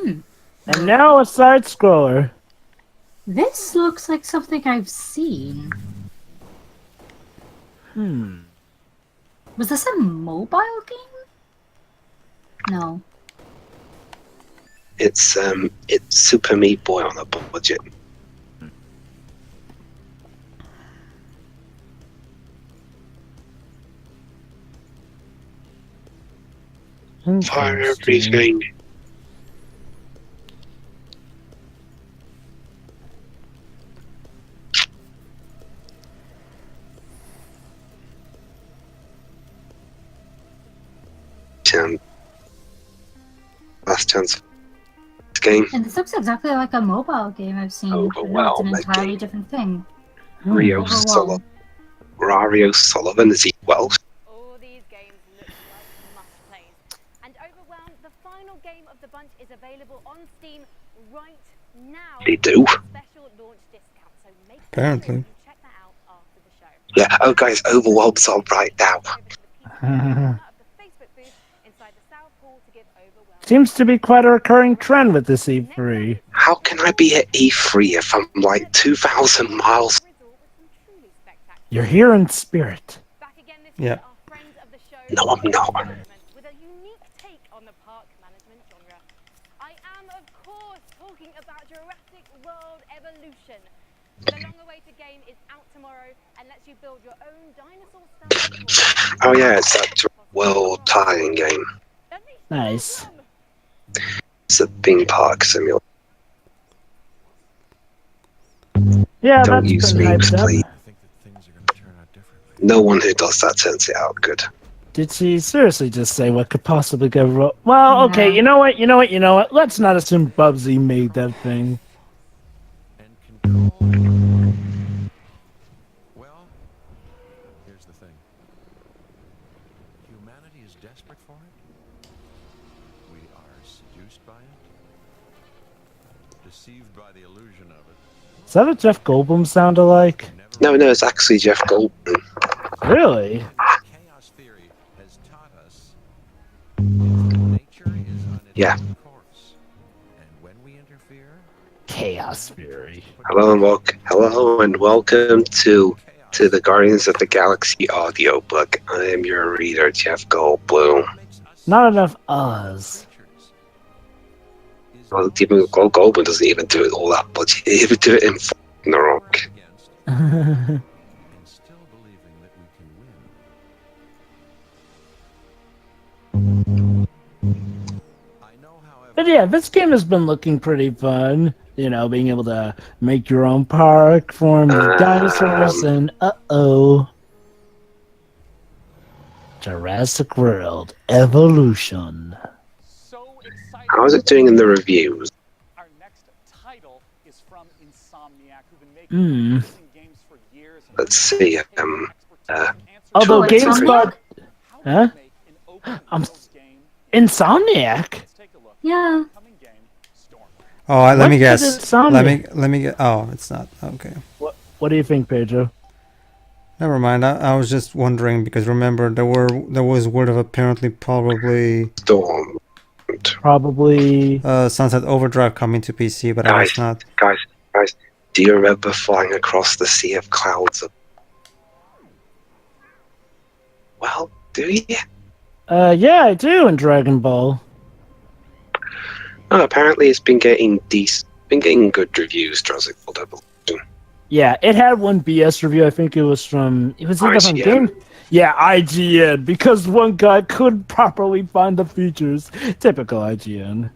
And now a side scroller. This looks like something I've seen. Was this a mobile game? No. It's Super Meat Boy on a budget. Fire everything. Last chance. Game. And this looks exactly like a mobile game I've seen. Overwhelm, It's an that entirely game. different thing. Rio Overwhelm. Sullivan. Rario Sullivan is he Welsh? All these games look like must-plays. And Overwhelmed, the final game of the bunch, is available on Steam right now. They do. Special launch discount, so make Apparently. sure you check that out after the show. Yeah. Oh, guys, Overwhelmed's on right now. Seems to be quite a recurring trend with this E3. How can I be at E3 if I'm like 2,000 miles? You're here in spirit. Yeah. No, I'm not. With a unique take on the park management genre. I am, of course, talking about Jurassic World Evolution. The long-awaited game is out tomorrow and lets you build your own dinosaur-style. Oh yeah, it's that world tying game. Nice. It's a theme park simulator. Yeah, Don't that's use been memes, hyped up. please. No one who does that turns it out good. Did she seriously just say what could possibly go wrong? Well, okay, you know what? Let's not assume Bubsy made that thing. Well, here's the thing. Humanity is desperate for it. We are seduced by it. Deceived by the illusion of it. Is that what Jeff Goldblum sounded like? No, it's actually Jeff Goldblum. Really? Chaos theory has taught us nature is on its Yeah. own course, and when we interfere, Chaos theory. Hello and welcome to the Guardians of the Galaxy audiobook. I am your reader, Jeff Goldblum. Not enough Oz. Well, even Goldblum doesn't even do it all that much. He even do it in the Rock. and still believing that we can win. I know, however, But yeah, this game has been looking pretty fun. You know, being able to make your own park, form dinosaurs, and Jurassic World Evolution. How's it doing in the reviews? Our next title is from Insomniac, who've been making games for years. Let's see. Although Wait, GameSpot, huh? Insomniac. Yeah. Oh, let me What guess. did Insomniac- Let me get. Oh, it's not. Okay. What do you think, Pedro? Never mind. I was just wondering because remember there was word of apparently probably Storm. Probably Sunset Overdrive coming to PC, but I guess not. Guys, do you remember flying across the sea of clouds? Well, do you? Yeah, I do in Dragon Ball. Oh, apparently it's been getting good reviews, Jurassic World Evolution. Yeah, it had one BS review. I think it was either from IGN. Game. Yeah, IGN, because one guy couldn't properly find the features. Typical IGN.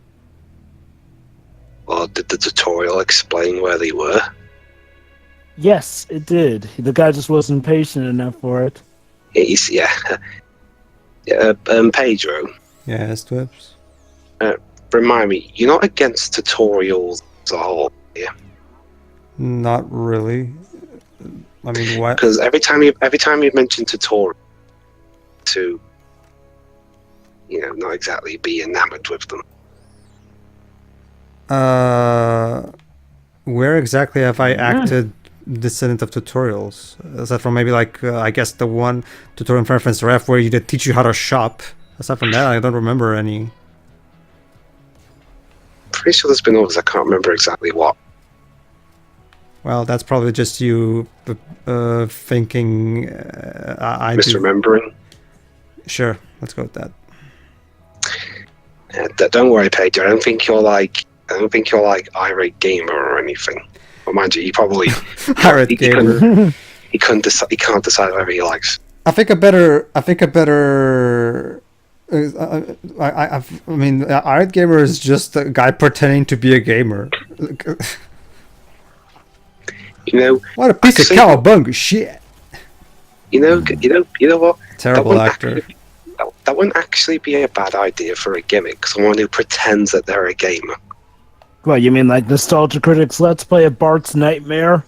Well, did the tutorial explain where they were? Yes, it did. The guy just wasn't patient enough for it. Yeah. Pedro, Yes, Twips. remind me, you're not against tutorials as a whole, yeah? Not really. I mean, what? Because every time you mention tutorial, to not exactly be enamored with them. Where exactly have I acted descendant of tutorials? Aside from maybe I guess the one tutorial in Final Fantasy F where they teach you how to shop. Aside from that, I don't remember any. Pretty sure there's been others. I can't remember exactly what. Well, that's probably just you thinking. Misremembering. Sure, let's go with that. Don't worry, Pedro. I don't think you're like irate gamer or anything. Well, mind you, you probably Irate gamer. He can't decide whether he likes. I mean, irate gamer is just a guy pretending to be a gamer. What a piece of cowabunga shit. You know what? Terrible actor. That wouldn't actually be a bad idea for a gimmick. Someone who pretends that they're a gamer. Well, you mean like Nostalgia Critics Let's Play of Bart's Nightmare?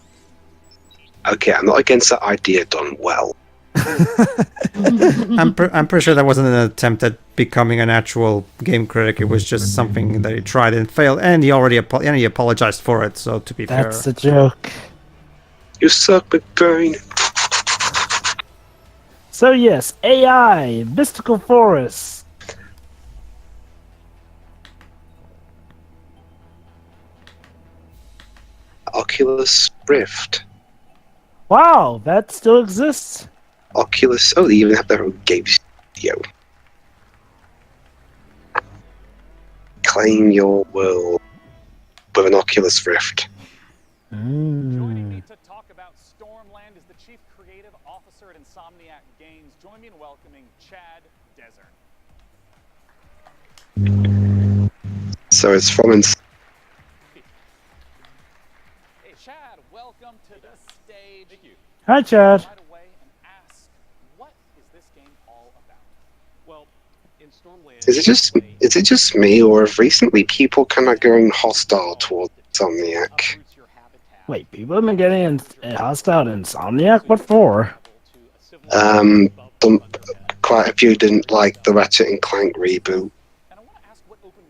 Okay, I'm not against that idea done well. I'm pretty sure that wasn't an attempt at becoming an actual game critic. It was just something that he tried and failed, and he already apologized for it. So to be fair, That's the joke. You suck, McBrain. So yes, AI, Mystical Forest. Oculus Rift. Wow, that still exists. Oculus. Oh, they even have their own game studio. Claim your world with an Oculus Rift. Joining me to talk about Stormland is the Chief Creative Officer at Insomniac Games. Join me in welcoming Chad Desert. So it's from Hey, Chad, welcome to the stage. Thank you. Hi, Chad. Right away and ask, what is this game all about? Well, in Stormland, Is it just me, or have recently people kind of grown hostile towards Insomniac? Wait, people have been getting hostile to Insomniac? What for? Quite a few didn't like the Ratchet and Clank reboot.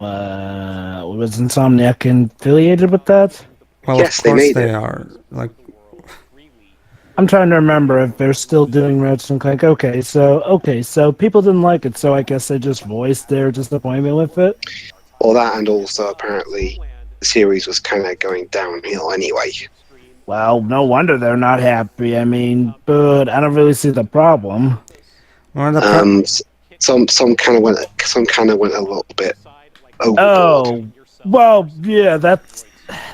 Was Insomniac affiliated with that? Well, Yes, of they course made they it. are. Like, I'm trying to remember if they're still doing Ratchet and Clank. Okay, so people didn't like it, so I guess they just voiced their disappointment with it. Or that, and also apparently the series was kind of going downhill anyway. Well, no wonder they're not happy. I mean, but I don't really see the problem. Some kind of went a little bit overboard. Oh, well, yeah, that's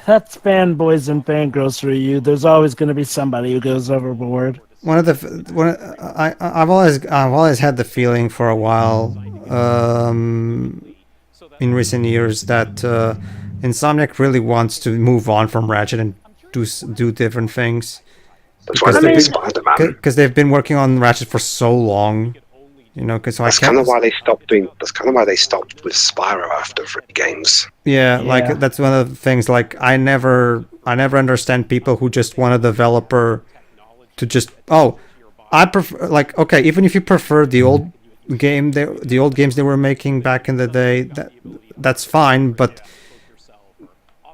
fanboys and fangirls for you. There's always going to be somebody who goes overboard. I've always had the feeling for a while, in recent years, that Insomniac really wants to move on from Ratchet and do different things. That's why they made Spider-Man. Because they've been working on Ratchet for so long, you know. That's kind of why they stopped with Spyro after 3 games. Yeah, like that's one of the things. Like I never understand people who just want a developer to just I prefer, like, okay, even if you prefer the old games they were making back in the day, that's fine, but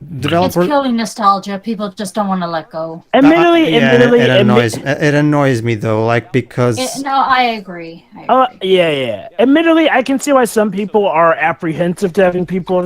It's purely nostalgia. People just don't want to let go. Admittedly, it annoys me though, like, because No, I agree. Yeah. Admittedly, I can see why some people are apprehensive to having people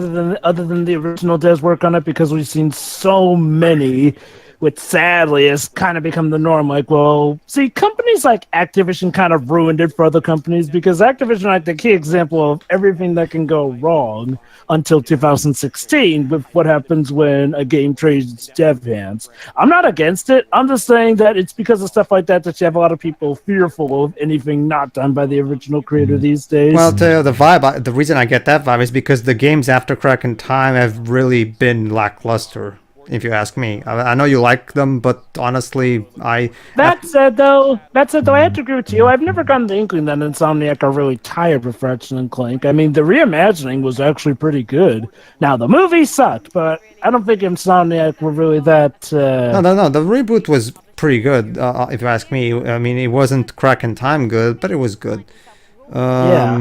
other than the original devs work on it, because we've seen so many, which sadly has kind of become the norm. Like, well, see, companies like Activision kind of ruined it for other companies, because Activision, like, the key example of everything that can go wrong until 2016 with what happens when a game trades dev hands. I'm not against it. I'm just saying that it's because of stuff like that you have a lot of people fearful of anything not done by the original creator these days. Well, the reason I get that vibe is because the games after Crack in Time have really been lackluster, if you ask me. I know you like them, but honestly, That said, though, I have to agree with you. I've never gotten the inkling that Insomniac are really tired with Ratchet and Clank. I mean, the reimagining was actually pretty good. Now, the movie sucked, but I don't think Insomniac were really that... No, the reboot was pretty good, if you ask me. I mean, it wasn't Crack in Time good, but it was good. Yeah.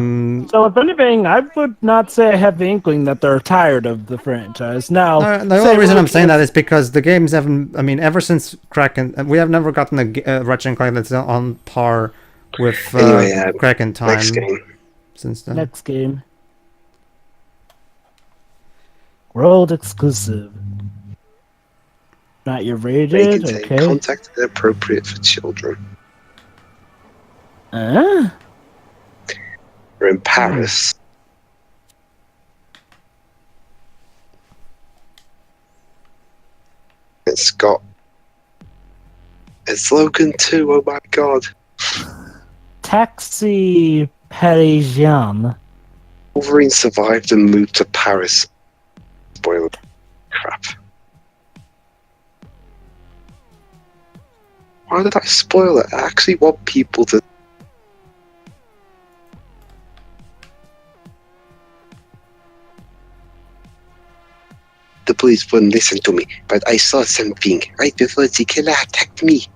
So if anything, I would not say I have the inkling that they're tired of the franchise. Now, the only reason I'm saying that is because the games haven't. I mean, ever since we have never gotten a Ratchet and Clank that's on par with Crack in Time. Next game. Since then. Next game. World exclusive. Not your rated. Okay. Contact inappropriate for children. We're in Paris. It's Logan 2, oh my god. Taxi Parisien. Wolverine survived and moved to Paris. Spoiler. Crap. Why did I spoil it? I actually want people to... The police wouldn't listen to me, but I saw something right before the killer attacked me.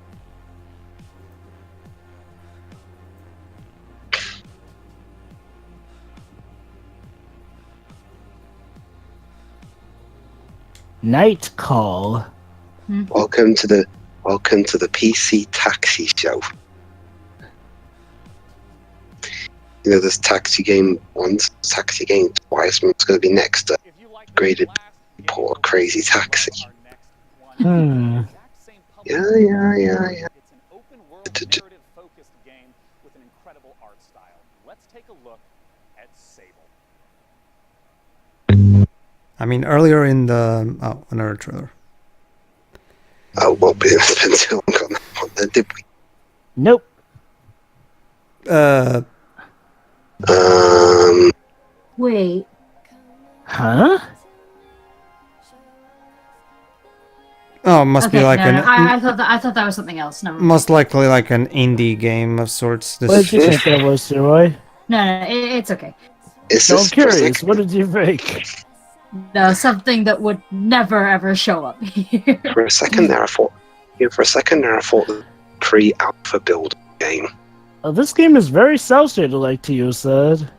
Night Call. Welcome to the PC Taxi Show. You know, this Taxi game once, Taxi game twice, and it's going to be next to Graded Poor Crazy Taxi. Yeah. It's an open world narrative focused game with an incredible art style. Let's take a look at Sable. I mean, earlier in the another trailer. Oh, won't be spend too long on that one then, did we? Nope. Wait. Huh? Oh, must be like I thought that was something else. No. Most likely like an indie game of sorts. What did you think that was, Roy? No, it's okay. So I'm curious, what did you think? No, something that would never ever show up here. For a second there, I thought the pre-alpha build game. Oh, this game is very cel-shaded, like Tio said.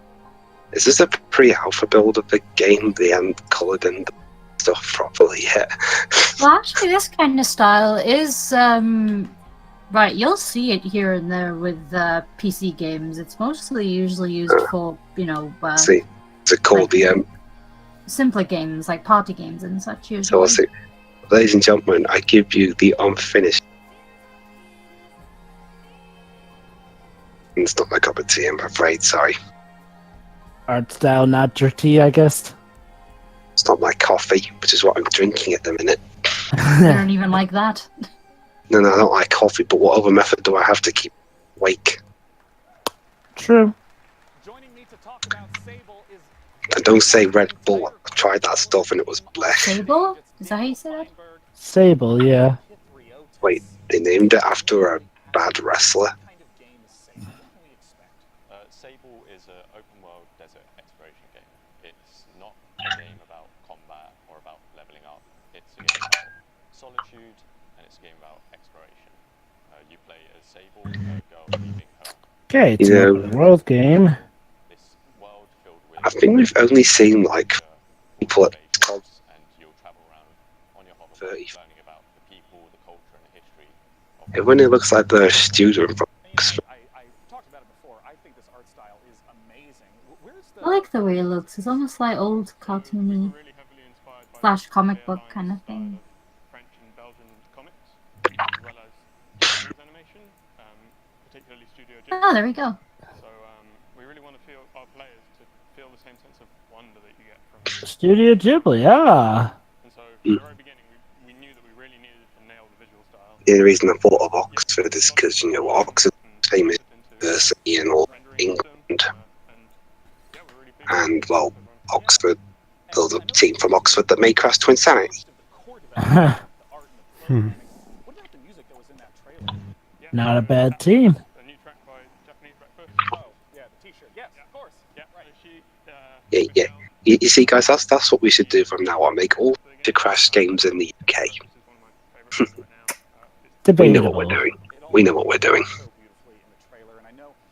Is this a pre-alpha build of the game they hadn't coloured in the stuff properly yet. Well, actually, this kind of style is right. You'll see it here and there with PC games. It's mostly usually used for See, is it called the simpler games like party games and such. Usually. So what's it, ladies and gentlemen? I give you the unfinished. It's not my cup of tea, I'm afraid. Sorry. Art style, not your tea, I guess. It's not my coffee, which is what I'm drinking at the minute. You don't even like that. No, I don't like coffee, but what other method do I have to keep awake? True. And don't say Red Bull. I tried that stuff and it was bleh. Sable? Is that how you say that? Sable, yeah. Wait, they named it after a bad wrestler? Sable is an open-world desert exploration game. It's not a game about combat or about leveling up. It's a game about solitude, and it's a game about exploration. You play as Sable, a girl leaving her. Okay, it's an open world game. I think we've only seen like people at 30. When it looks like the student from Oxford. I like the way it looks. It's almost like old cartoony / comic book kind of thing. Oh, there we go. So we really want to feel our players to feel the same sense of wonder that you get from Studio Ghibli, yeah. And so from the very beginning, we knew that we really needed to nail the visual style. The only reason I thought of Oxford is because, you know, Oxford is famous university in all England. And, well, Oxford, there's a team from Oxford that made Crash Twin Sanity. Not a bad team. Yeah. You see, guys, that's what we should do from now on. Make all the Crash games in the UK. We know what we're doing. We know what we're doing.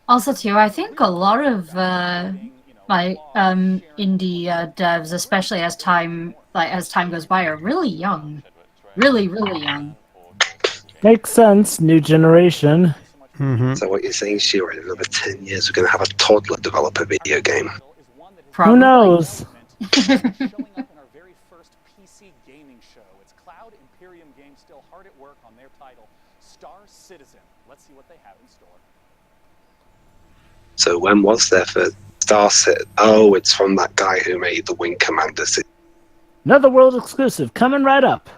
Also, too, I think a lot of indie devs, especially as time goes by, are really young, really young. Makes sense. New generation. So what you're saying, Shira, in another 10 years, we're going to have a toddler develop a video game. Probably. Who knows? Showing up in our very first PC gaming show. It's Cloud Imperium Games still hard at work on their title, Star Citizen. Let's see what they have in store. So when was there for Star Citizen? Oh, it's from that guy who made the Wing Commander. Another world exclusive coming right up.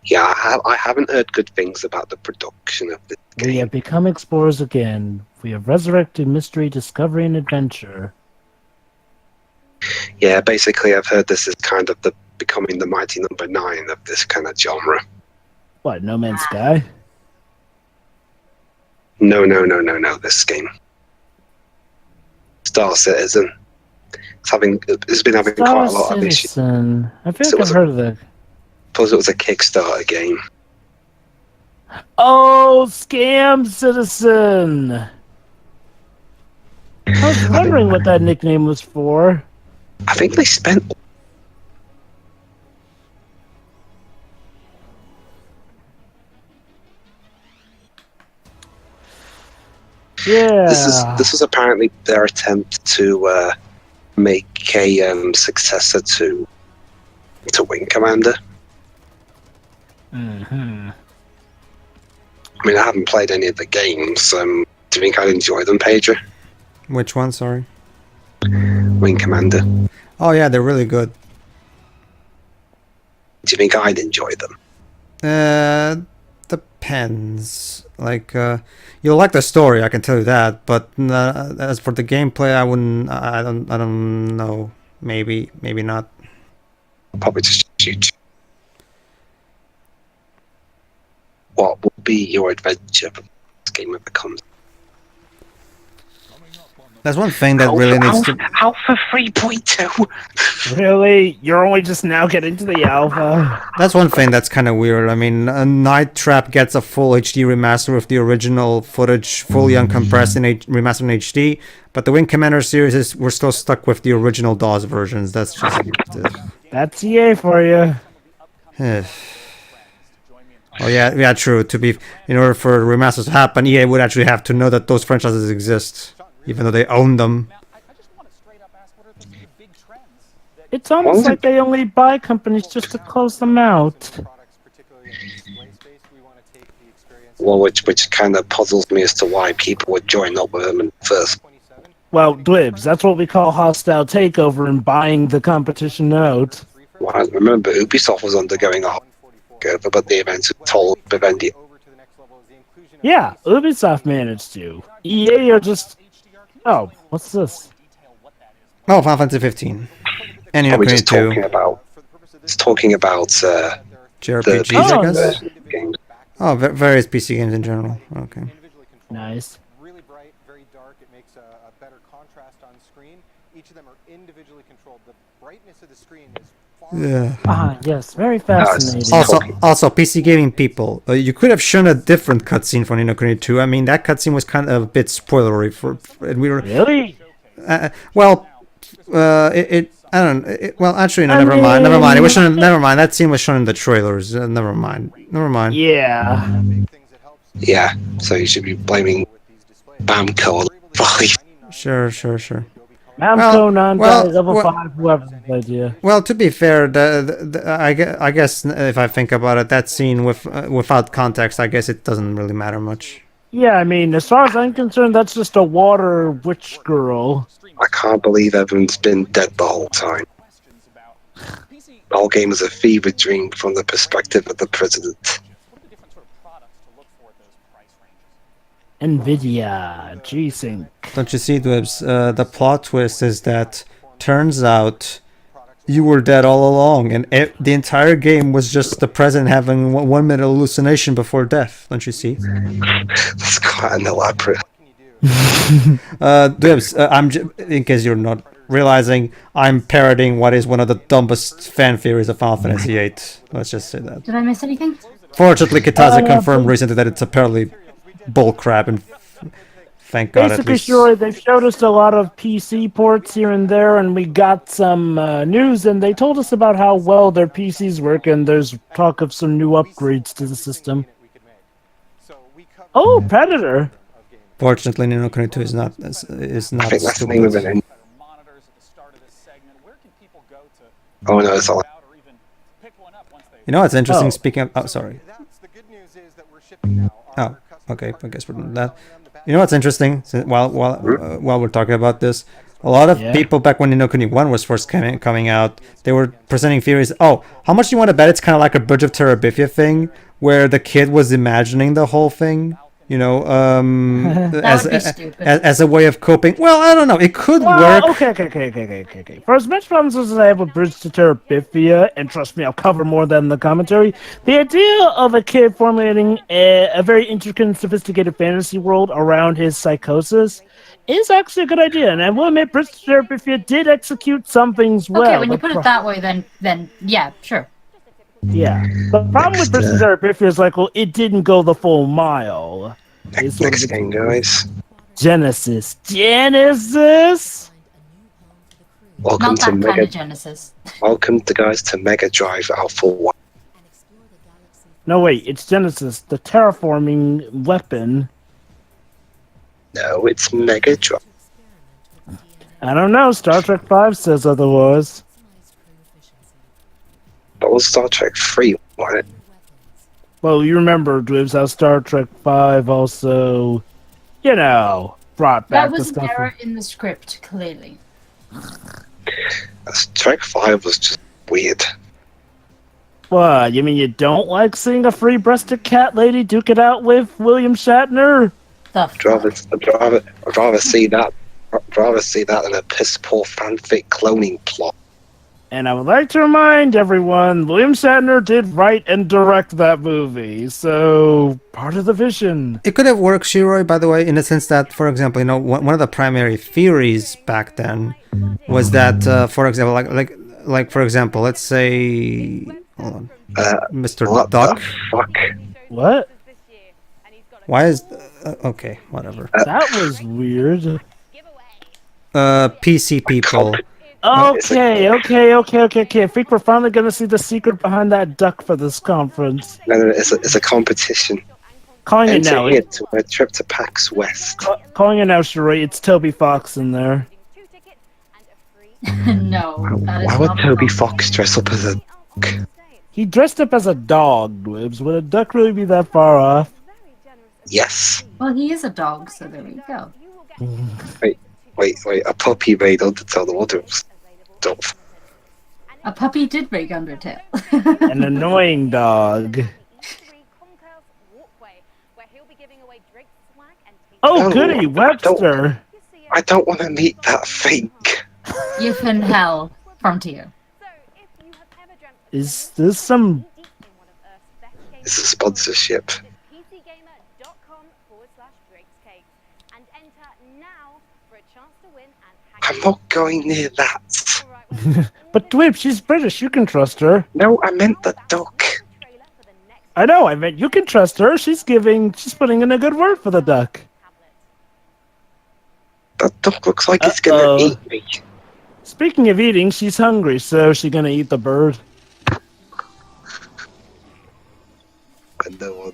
Yeah, I haven't heard good things about the production of this game. We have become explorers again. We have resurrected mystery, discovery, and adventure. Yeah, basically, I've heard this is kind of the becoming the mighty number 9 of this kind of genre. What, No Man's Sky? No, this game. Star Citizen. It's been having quite a lot of issues. I feel like I've heard of that. Plus, it was a Kickstarter game. Oh, Scam Citizen! I was wondering what that nickname was for. I think they spent... Yeah. This was apparently their attempt to make a successor to Wing Commander. I mean, I haven't played any of the games. Do you think I'd enjoy them, Pedro? Which one, sorry? Wing Commander. Oh yeah, they're really good. Do you think I'd enjoy them? Depends. Like, you'll like the story, I can tell you that. But as for the gameplay, I wouldn't. I don't know. Maybe not. I'll probably just shoot. What will be your adventure for this game if it comes? That's one thing that really needs to... Alpha 3.2! Really? You're only just now getting to the alpha? That's one thing that's kind of weird. I mean, Night Trap gets a full HD remaster with the original footage fully uncompressed in remastered in HD, but the Wing Commander series we're still stuck with the original DOS versions. That's just... That's EA for you. Oh yeah, true. In order for remasters to happen, EA would actually have to know that those franchises exist, even though they own them. It's almost like they only buy companies just to close them out. Well, which kind of puzzles me as to why people would join up with them in the first. Well, Dwibs, that's what we call hostile takeover and buying the competition out. Well, I remember Ubisoft was undergoing a takeover, but they eventually told Vivendi. Yeah, Ubisoft managed to. EA are just... Oh, what's this? Oh, Final Fantasy 15. And Probably just talking about JRPGs, I guess. Games. Oh, various PC games in general. Okay. Nice. Really bright, very dark. It makes a better contrast on screen. Each of them are individually controlled. The brightness of the screen is far. Yeah. Ah, yes, very fascinating. Also, PC gaming people, you could have shown a different cutscene from Ni no Kuni 2. I mean, that cutscene was kind of a bit spoilery and we were really. I don't. Well, actually, no. Never mind. It was shown. Never mind. That scene was shown in the trailers. Never mind. Yeah. Yeah. So you should be blaming Bamco. Sure. Namco, Nandai, Level 5, whoever's the idea. Well, to be fair, I guess if I think about it, that scene without context, I guess it doesn't really matter much. Yeah, I mean, as far as I'm concerned, that's just a water witch girl. I can't believe everyone's been dead the whole time. The whole game is a fever dream from the perspective of the president. Nvidia, G-Sync. Don't you see, Dwebs? The plot twist is that turns out you were dead all along, and the entire game was just the president having 1 minute hallucination before death. Don't you see? That's quite an elaborate. Dwebs, in case you're not realizing, I'm parroting what is one of the dumbest fan theories of Final Fantasy VIII. Let's just say that. Did I miss anything? Fortunately, Kitaza confirmed recently that it's apparently bullcrap, and thank God. Basically, sure, they've showed us a lot of PC ports here and there, and we got some news, and they told us about how well their PCs work, and there's talk of some new upgrades to the system. Oh, Predator! Fortunately, Ni no Kuni 2 is not I think that's the name of it. Oh no, it's all. You know what's interesting? Speaking of, oh, sorry. Oh, okay. I guess we're doing that. You know what's interesting? While we're talking about this, a lot of people back when Ni no Kuni 1 was first coming out, they were presenting theories. Oh, how much do you want to bet it's kind of like a Bridge of Terabithia thing, where the kid was imagining the whole thing? You know, as a way of coping. Well, I don't know. It could work. Okay. For as much problems as I have with Bridge to Terabithia, and trust me, I'll cover more than the commentary, the idea of a kid formulating a very intricate and sophisticated fantasy world around his psychosis is actually a good idea. And I will admit, Bridge to Terabithia did execute some things well. Okay, when you put it that way, then yeah, sure. Yeah. The problem with Bridge to Terabithia is like, well, it didn't go the full mile. Next game, guys. Genesis. Welcome Not to that Mega. kind of Genesis. Welcome to guys to Mega Drive Alpha 1. No, wait, it's Genesis, the terraforming weapon. No, it's Mega Drive. I don't know. Star Trek 5 says otherwise. That was Star Trek 3, wasn't it? Well, you remember, Dwibs, how Star Trek 5 also, brought back That was the an stuff. error in the script, clearly. Trek 5 was just weird. What, you mean you don't like seeing a free-breasted cat lady duke it out with William Shatner? I'd rather see that than a piss-poor fanfic cloning plot. And I would like to remind everyone, William Shatner did write and direct that movie, so part of the vision. It could have worked, Shiroi, by the way, in the sense that, for example, one of the primary theories back then was that, for example, like for example, let's say, hold on, Mr. What Duck. the fuck? What? Why is okay, whatever. That was weird. PC people. Okay. I think we're finally gonna see the secret behind that duck for this conference. No, it's a competition. Calling it Enter now. here to a trip to PAX West. Calling it now, Sheree. It's Toby Fox in there. No. That is Why would not Toby appropriate. Fox dress up as a duck? He dressed up as a dog, Wibbs. Would a duck really be that far off? Yes. Well, he is a dog, so there we go. Wait, a puppy made Undertale. The water was stuff. A puppy did make Undertale. An annoying dog. Oh, No, goody, Webster. I don't want to meet that fake. You can hell frontier. Is this some... It's a sponsorship. I'm not going near that. But Dweeb, she's British. You can trust her. No, I meant the duck. I know. I meant you can trust her. She's putting in a good word for the duck. That duck looks like it's gonna eat me. Speaking of eating, she's hungry, so she's gonna eat the bird. And no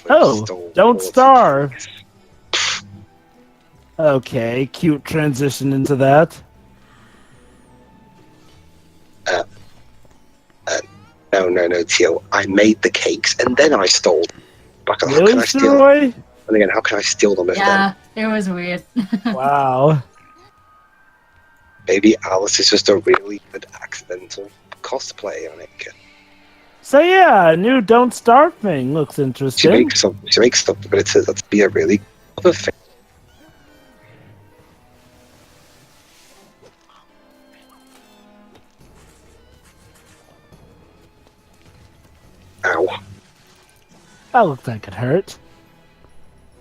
one Don't starve. Okay, cute transition into that. No, Teal. I made the cakes and then I stole them. How Really, can I steal Roy? them? And again, how can I steal them if Yeah, it was weird. Wow. maybe Alice is just a really good accidental cosplay on it? So yeah, new Don't Starve thing looks She interesting. makes something, but it says that'd be a really other thing. Ow. That looked like it hurt.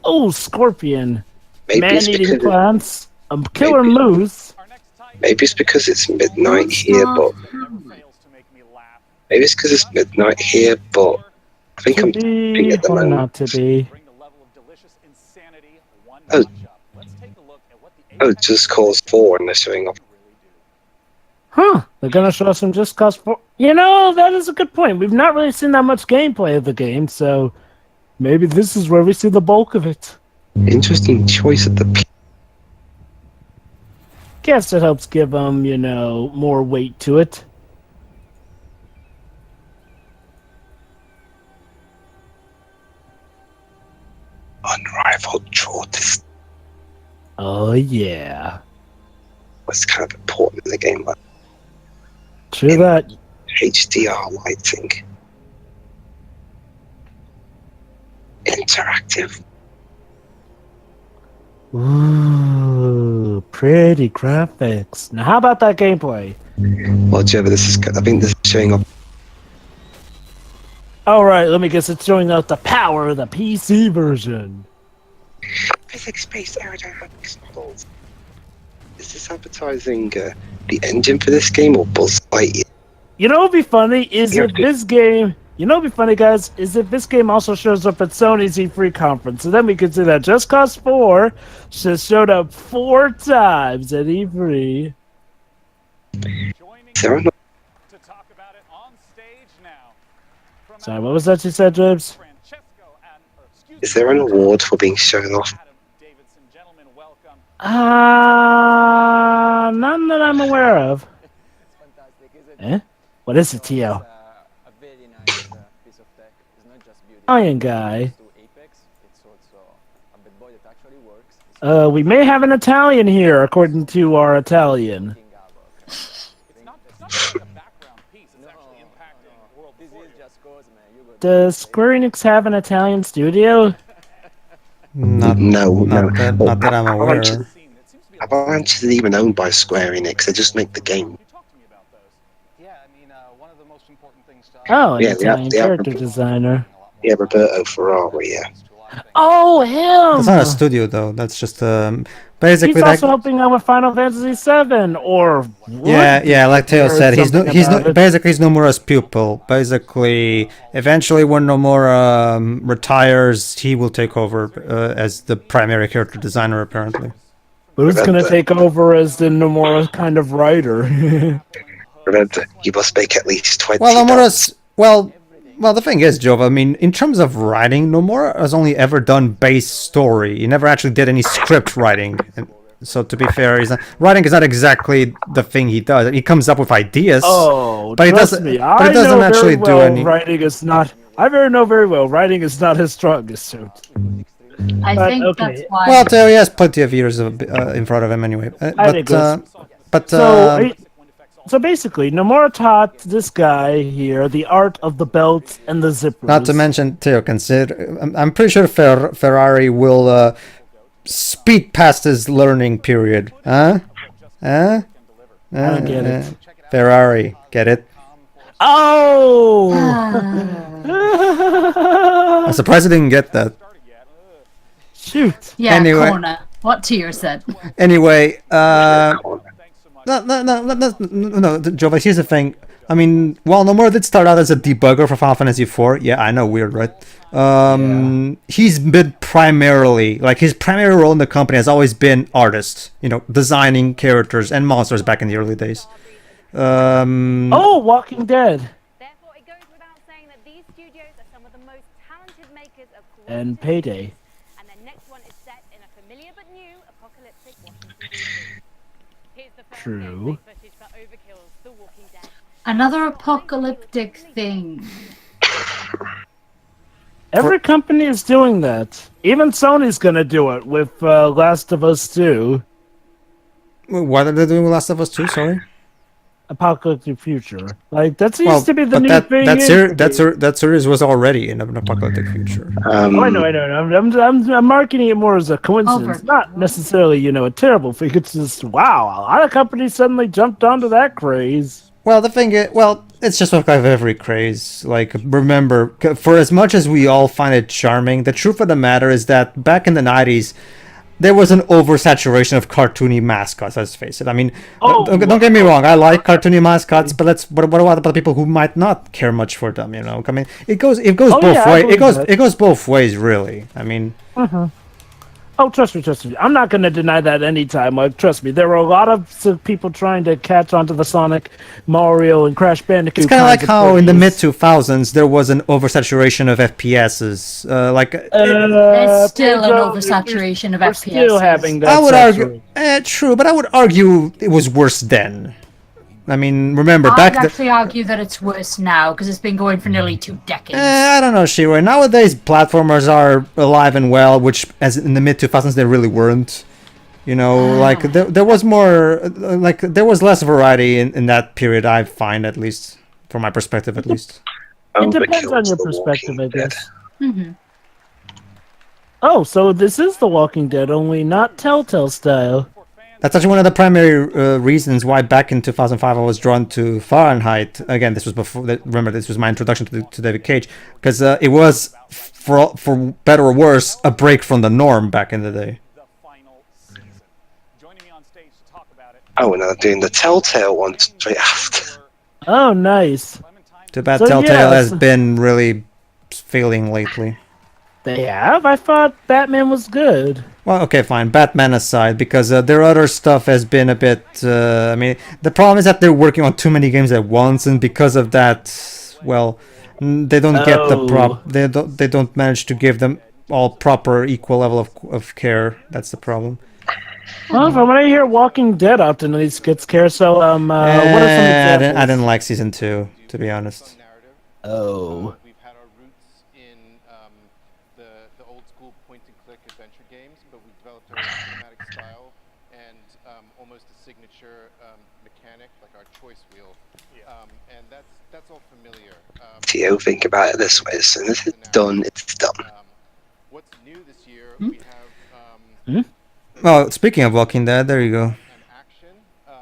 Oh, scorpion. Maybe it's Man-eating because plants. A killer moose. Maybe it's because it's midnight here, but maybe it's because it's midnight here, but I think To I'm be thinking at the or moment. not to be. Oh, just cause 4 and they're showing off. Huh. They're gonna show us some Just Cause 4. You know, that is a good point. We've not really seen that much gameplay of the game, so maybe this is where we see the bulk of it. Interesting choice at the Guess it helps give them, more weight to it. unrivaled shortest. Oh, yeah. Was kind of important in the game, like True that. HDR lighting. Interactive. Ooh, pretty graphics. Now, how about that gameplay? Well, Jeva, I think this is showing up. All right, let me guess. It's showing out the power of the PC version. Physics-based aerodynamics models. Is this advertising the engine for this game or Buzz Lightyear? You know what'd be funny is if this game... You know what'd be funny, guys, is if this game also shows up at Sony's E3 conference. So then we could see that Just Cause 4 just showed up 4 times at E3. Sorry, what was that you said, Jibs? Is there an award for being shown off? None that I'm aware of. Eh? What is it, Tio? Iron guy. We may have an Italian here, according to our Italian. Does Square Enix have an Italian studio? Not that I'm aware. Avalanche isn't even owned by Square Enix. They just make the game. Oh, an Yeah, Italian character designer. Yeah, Roberto Ferrari, yeah. Oh, him! That's not a studio though. That's just a Basically, he's also helping out with Final Fantasy VII, or yeah, like Teo said, he's basically he's Nomura's pupil. Basically, eventually when Nomura retires, he will take over as the primary character designer, apparently. Who's gonna take over as the Nomura kind of writer? Remember, you must make at least 20. Well, Nomura's well, the thing is, Jova, I mean, in terms of writing, Nomura has only ever done base story. He never actually did any script writing. And so, to be fair, writing is not exactly the thing he does. He comes up with ideas, but he doesn't. But he doesn't actually do any. Writing is not. I know very well. Writing is not his strongest suit. I think that's why. Well, Theo, he has plenty of years in front of him anyway. So basically, Nomura taught this guy here the art of the belt and the zippers. Not to mention, Theo, I'm pretty sure Ferrari will speed past his learning period. Huh? I don't get it. Ferrari, get it? Oh! I'm surprised I didn't get that. Shoot. Yeah, anyway. corner. What Tier said. Anyway, no, Jova, here's the thing. I mean, well, Nomura did start out as a debugger for Final Fantasy IV. Yeah, I know, weird, right? He's been primarily, like, his primary role in the company has always been artist. You know, designing characters and monsters back in the early days. Oh, Walking Dead. Therefore, it goes without saying that these studios are some of the most talented makers of And Payday. And their next one is set in a familiar but new apocalyptic Washington. Here's the first True. footage for Overkill's The Walking Dead. Another apocalyptic thing. Every company is doing that. Even Sony's gonna do it with Last of Us 2. What are they doing with Last of Us 2? Sorry? Apocalyptic future. Like, that seems to be the new thing. That series was already in an apocalyptic future. I know. I'm marketing it more as a coincidence, not necessarily, a terrible thing. It's just, wow, a lot of companies suddenly jumped onto that craze. Well, the thing is, it's just like every craze. Like, remember, for as much as we all find it charming, the truth of the matter is that back in the 90s, there was an oversaturation of cartoony mascots, let's face it. I mean, don't get me wrong, I like cartoony mascots, but what about the people who might not care much for them, I mean, it goes both ways. It goes both ways, really. I mean, Oh, trust me. I'm not going to deny that anytime. Like, trust me, there were a lot of people trying to catch onto the Sonic, Mario, and Crash Bandicoot. It's kind of like how in the mid-2000s there was an oversaturation of FPSs. There's still an oversaturation of FPSs. Still having that. I would argue, true, but I would argue it was worse then. I mean, remember I'd actually argue that it's worse now because it's been going for nearly 2 decades. I don't know, Shiro. Nowadays, platformers are alive and well, which, as in the mid-2000s, they really weren't. Like there was more, there was less variety in that period. I find, at least from my perspective, at least. It depends on your perspective, I guess. Oh, so this is The Walking Dead, only not Telltale style. That's actually one of the primary reasons why back in 2005 I was drawn to Fahrenheit. Again, this was before. Remember, this was my introduction to David Cage, because it was, for better or worse, a break from the norm back in the day. Oh, and I'm doing the Telltale one straight after. Oh, nice. Too bad Telltale has been really failing lately. They have? I thought Batman was good. Well, okay, fine. Batman aside, because their other stuff has been a bit... I mean, the problem is that they're working on too many games at once, and because of that, well, they don't get the They don't manage to give them all proper, equal level of care. That's the problem. Well, from what I hear, Walking Dead often at least gets care, so, what are some examples? I didn't like Season 2, to be honest. Oh. Theo, think about it this way: as soon as it's done, it's done. What's new this year? Well, speaking of Walking Dead, there you go.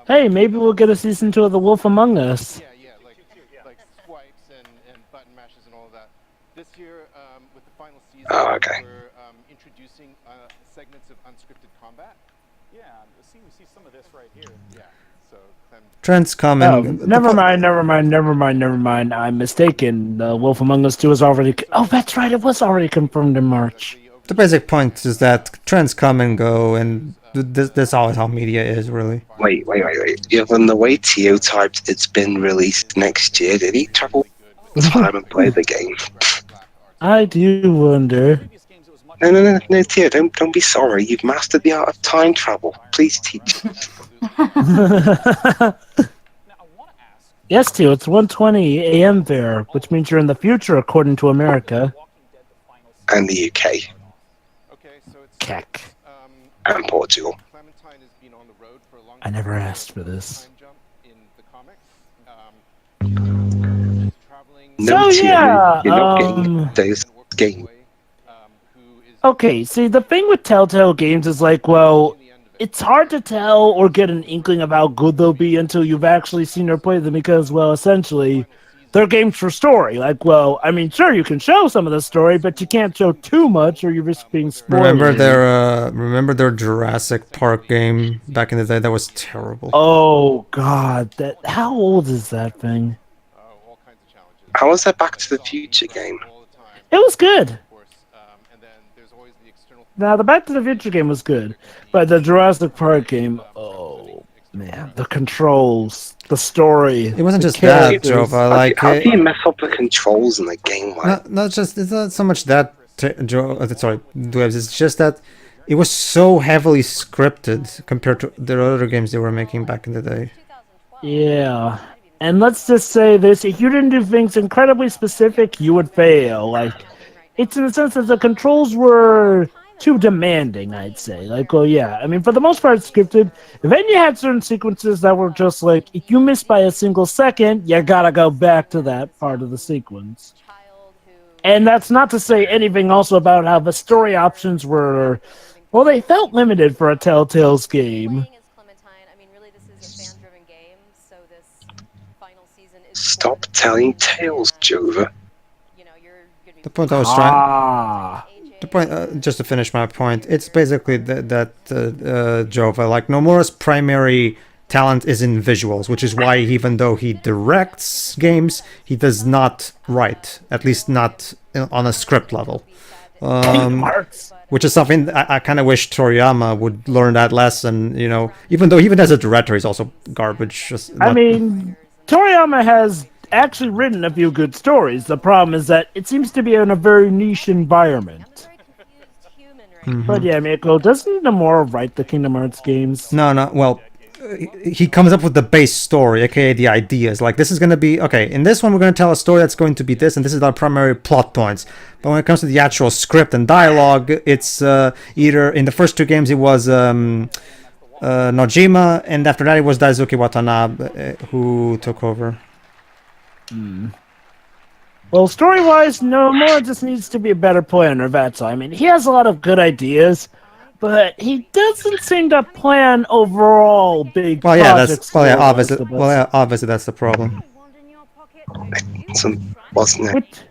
Hey, maybe we'll get a season 2 of The Wolf Among Us. Yeah, like swipes and button mashes and all of that. This year, with the final season, okay. we're introducing segments of unscripted combat. Yeah, we see some of this right here. Yeah. So Trends come Oh, and never mind. I'm mistaken. The Wolf Among Us 2 is already. Oh, that's right. It was already confirmed in March. the basic point is that trends come and go, and that's always how media is, really. Wait. Given the way Tio typed it's been released next year, did he travel time and play the game? I do wonder. No, Tio, don't be sorry. You've mastered the art of time travel. Please teach. Yes, Tio, it's 1:20 a.m. there, which means you're in the future, according to America. And the UK. Keck. And Portugal. I never asked for this. No, So, yeah, you're not getting today's game. Okay, see, the thing with Telltale games is like, well, it's hard to tell or get an inkling of how good they'll be until you've actually seen or played them because, well, essentially, they're games for story. Like, well, I mean, sure, you can show some of the story, but you can't show too much or you risk being spoiled. Remember their Jurassic Park game back in the day? That was terrible. Oh, God, how old is that thing? How was that Back to the Future game? It was good. Now, the Back to the Future game was good, but the Jurassic Park game, oh, man, the controls, the story. It wasn't just that, Jova. Like, how do you mess up the controls in a game like? It's not so much that, sorry, Dwebs. It's just that it was so heavily scripted compared to the other games they were making back in the day. Yeah. And let's just say this, if you didn't do things incredibly specific, you would fail. Like, it's in the sense that the controls were too demanding, I'd say. Like, well, yeah, I mean, for the most part, it's scripted. Then you had certain sequences that were just like, if you miss by a single second, you gotta go back to that part of the sequence. And that's not to say anything also about how the story options were, well, they felt limited for a Telltale's game. Stop telling tales, Jova. The point I was trying... The point, just to finish my point, it's basically that Jova, like, Nomura's primary talent is in visuals, which is why even though he directs games, he does not write, at least not on a script level. Which is something I kind of wish Toriyama would learn that lesson, you know, even though even as a director he's also garbage. I mean, Toriyama has actually written a few good stories. The problem is that it seems to be in a very niche environment. But yeah, Miko, doesn't Nomura write the Kingdom Hearts games? No, well, he comes up with the base story, aka the ideas. Like, this is going to be, okay, in this one we're going to tell a story that's going to be this, and this is our primary plot points. But when it comes to the actual script and dialogue, it's either, in the first two games it was Nojima, and after that it was Daisuke Watanabe who took over. Well, story-wise, Nomura just needs to be a better planner, that's all. I mean, he has a lot of good ideas, but he doesn't seem to plan overall big projects. Obviously that's the problem. Wasn't it?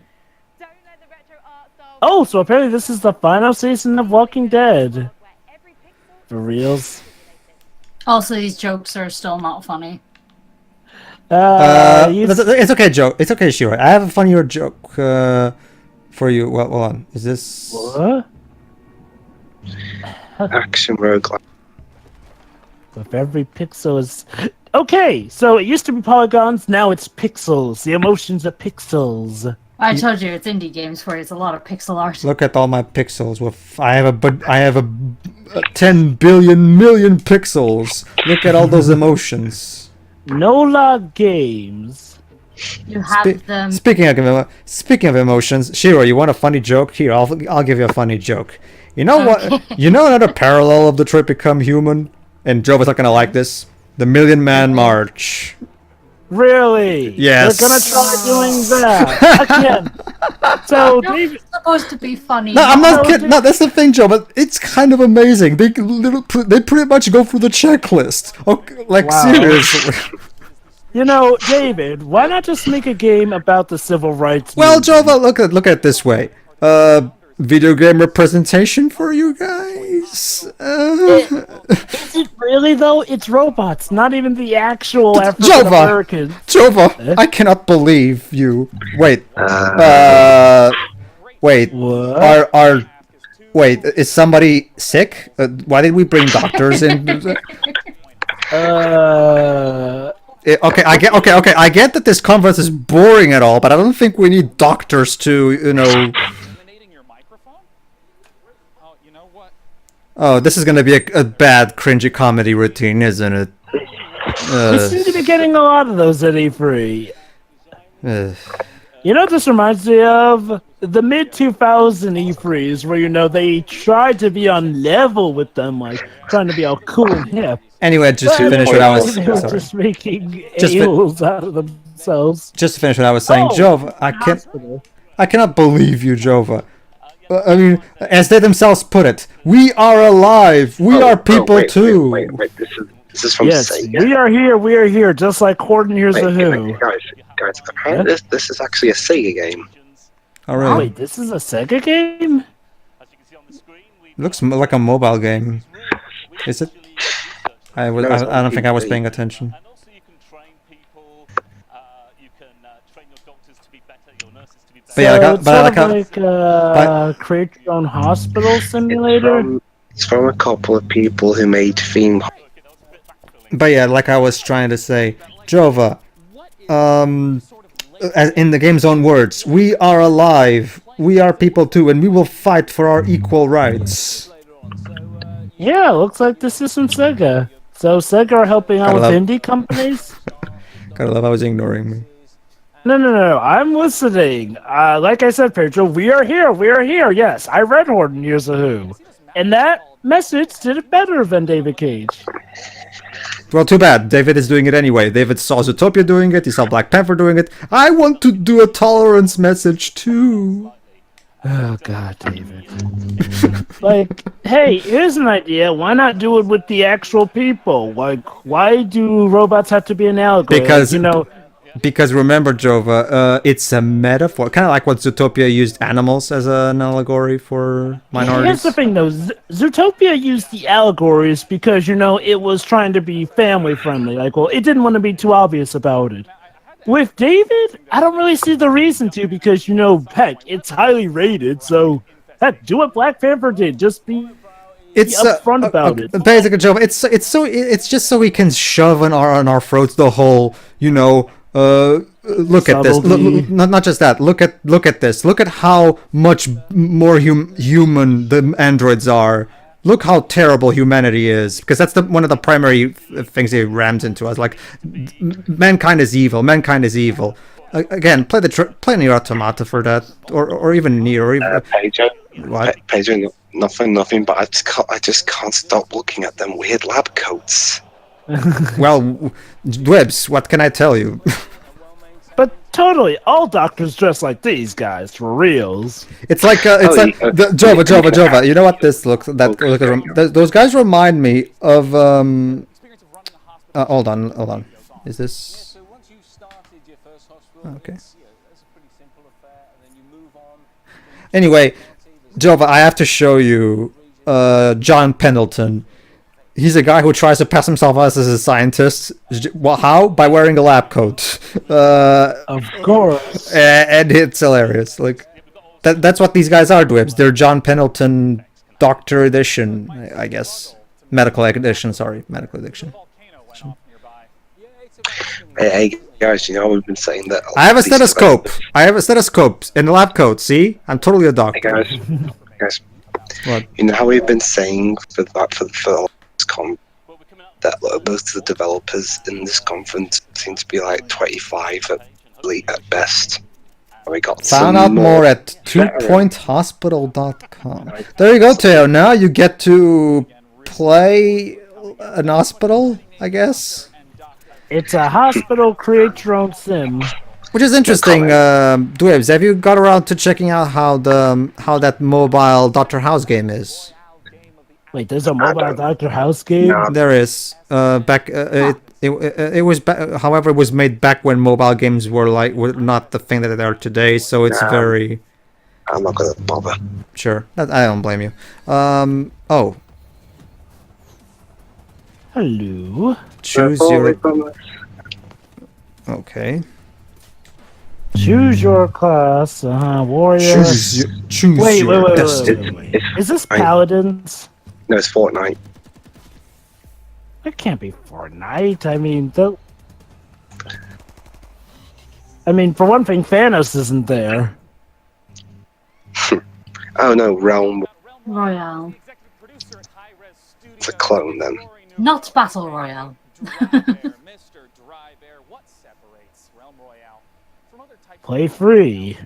Oh, so apparently this is the final season of Walking Dead. For reals? Also, these jokes are still not funny. It's okay, Joe. It's okay, Shiro. I have a funnier joke for you. Well, hold on. Is this... What? Action roguelike. If every pixel is... Okay, so it used to be polygons, now it's pixels. The emotions are pixels. I told you, it's indie games for you. It's a lot of pixel art. Look at all my pixels. I have a 10 billion million pixels. Look at all those emotions. Nola Games. You have them. Speaking of emotions, Shiro, you want a funny joke? Here, I'll give you a funny joke. You know what? You know another parallel of Detroit Become Human? And Joe was not gonna like this. The Million Man March. Really? Yes. We're gonna try doing that again. So it's supposed to be funny. No, I'm not kidding. No, that's the thing, Joe. But it's kind of amazing. They pretty much go through the checklist. Okay, like, seriously. You know, David, why not just make a game about the civil rights? Well, Joe, look at it this way. Video game representation for you guys. Is it really though? It's robots, not even the actual African Jova! Americans. Jova! I cannot believe you. Wait. Wait. What? Wait, is somebody sick? Why did we bring doctors in? Okay, I get that this conference is boring at all, but I don't think we need doctors to, you know... Oh, this is gonna be a bad, cringy comedy routine, isn't it? We seem to be getting a lot of those at E3. You know what this reminds me of? The mid-2000 E3s, where, you know, they tried to be on level with them, like, trying to be all cool and hip. Anyway, just to finish what I was... They were Sorry. just making ales out of themselves. Just to finish what I was saying, Jova, I cannot believe you, Jova. I mean, as they themselves put it, we are alive. We are people too. Wait, this is from Sega. We are here, just like Horde and Here's the Who. Guys, apparently this is actually a Sega game. Oh, really? Wait, this is a Sega game? Looks like a mobile game. Is it? I don't think I was paying attention. So it's sort of like create your own hospital simulator? It's from a couple of people who made theme. But yeah, like I was trying to say, Jova, in the game's own words, we are alive, we are people too, and we will fight for our equal rights. Yeah, looks like this is from Sega. So Sega are helping out with indie companies? Gotta love how he's ignoring me. No, I'm listening. Like I said, Pedro, we are here, yes. I read Horde and Here's the Who. And that message did it better than David Cage. Well, too bad. David is doing it anyway. David saw Zootopia doing it, he saw Black Panther doing it. I want to do a tolerance message too. Oh god, David. Like, hey, here's an idea. Why not do it with the actual people? Like, why do robots have to be an allegory? Because, like, you know... Because remember, Jova, it's a metaphor. Kind of like what Zootopia used animals as an allegory for minorities. Here's the thing, though. Zootopia used the allegories because, you know, it was trying to be family-friendly. Like, well, it didn't want to be too obvious about it. With David, I don't really see the reason to because, you know, heck, it's highly rated, so, heck, do what Black Panther did. Just be upfront about it. Basically, Jova, it's just so we can shove on our throats the whole, you know... look at this. Not just that. Look at this. Look at how much more human the androids are. Look how terrible humanity is. Because that's one of the primary things he rams into us. Like, mankind is evil. Mankind is evil. Again, play Nier Automata for that, or even Nier, or even Pedro, nothing. But I just can't stop looking at them weird lab coats. Well, Dwebs, what can I tell you? But totally, all doctors dress like these guys for reals. It's like Jova. You know what this looks? Those guys remind me of hold on. Is this? Okay. Anyway, Jova, I have to show you John Pendleton. He's a guy who tries to pass himself as a scientist. Well, how? By wearing a lab coat. Of course. And it's hilarious. Like that's what these guys are, Dwebs. They're John Pendleton Doctor Edition, I guess. Medical Edition, sorry. Medical Edition. Hey guys, you know we've been saying that. I have a stethoscope. I have a stethoscope in a lab coat. See? I'm totally a doctor. Hey guys. What? You know how we've been saying for that most of the developers in this conference seem to be like 25 at best. We got found out more at 2pointhospital.com. There you go, Teo. Now you get to play an hospital, I guess. It's a hospital, create your own sim. Which is interesting, Dwebs. Have you got around to checking out how that mobile Dr. House game is? Wait, there's a mobile Dr. House game? No. There is. It was, however, it was made back when mobile games were not the thing that they are today. So it's very. I'm not gonna bother. Sure, I don't blame you. Oh, Hello. Choose your. Okay. Choose your class. Warrior. Choose wait, your wait, destiny. wait. Is this Paladins? No, it's Fortnite. It can't be Fortnite. I mean, for one thing, Thanos isn't there. Oh no, Realm. Royale. It's a clone then. Not Battle Royale. Play free.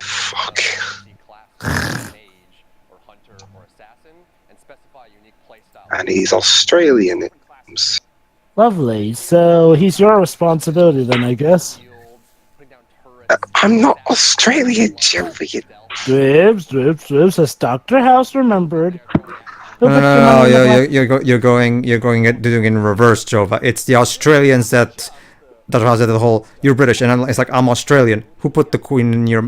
Fuck. And he's Australian. Lovely. So he's your responsibility then, I guess. I'm not Australian, Joey. Dribs, as Dr. House remembered. No, you're going doing it in reverse, Jova. It's the Australians that has it the whole. You're British, and it's like I'm Australian. Who put the Queen in your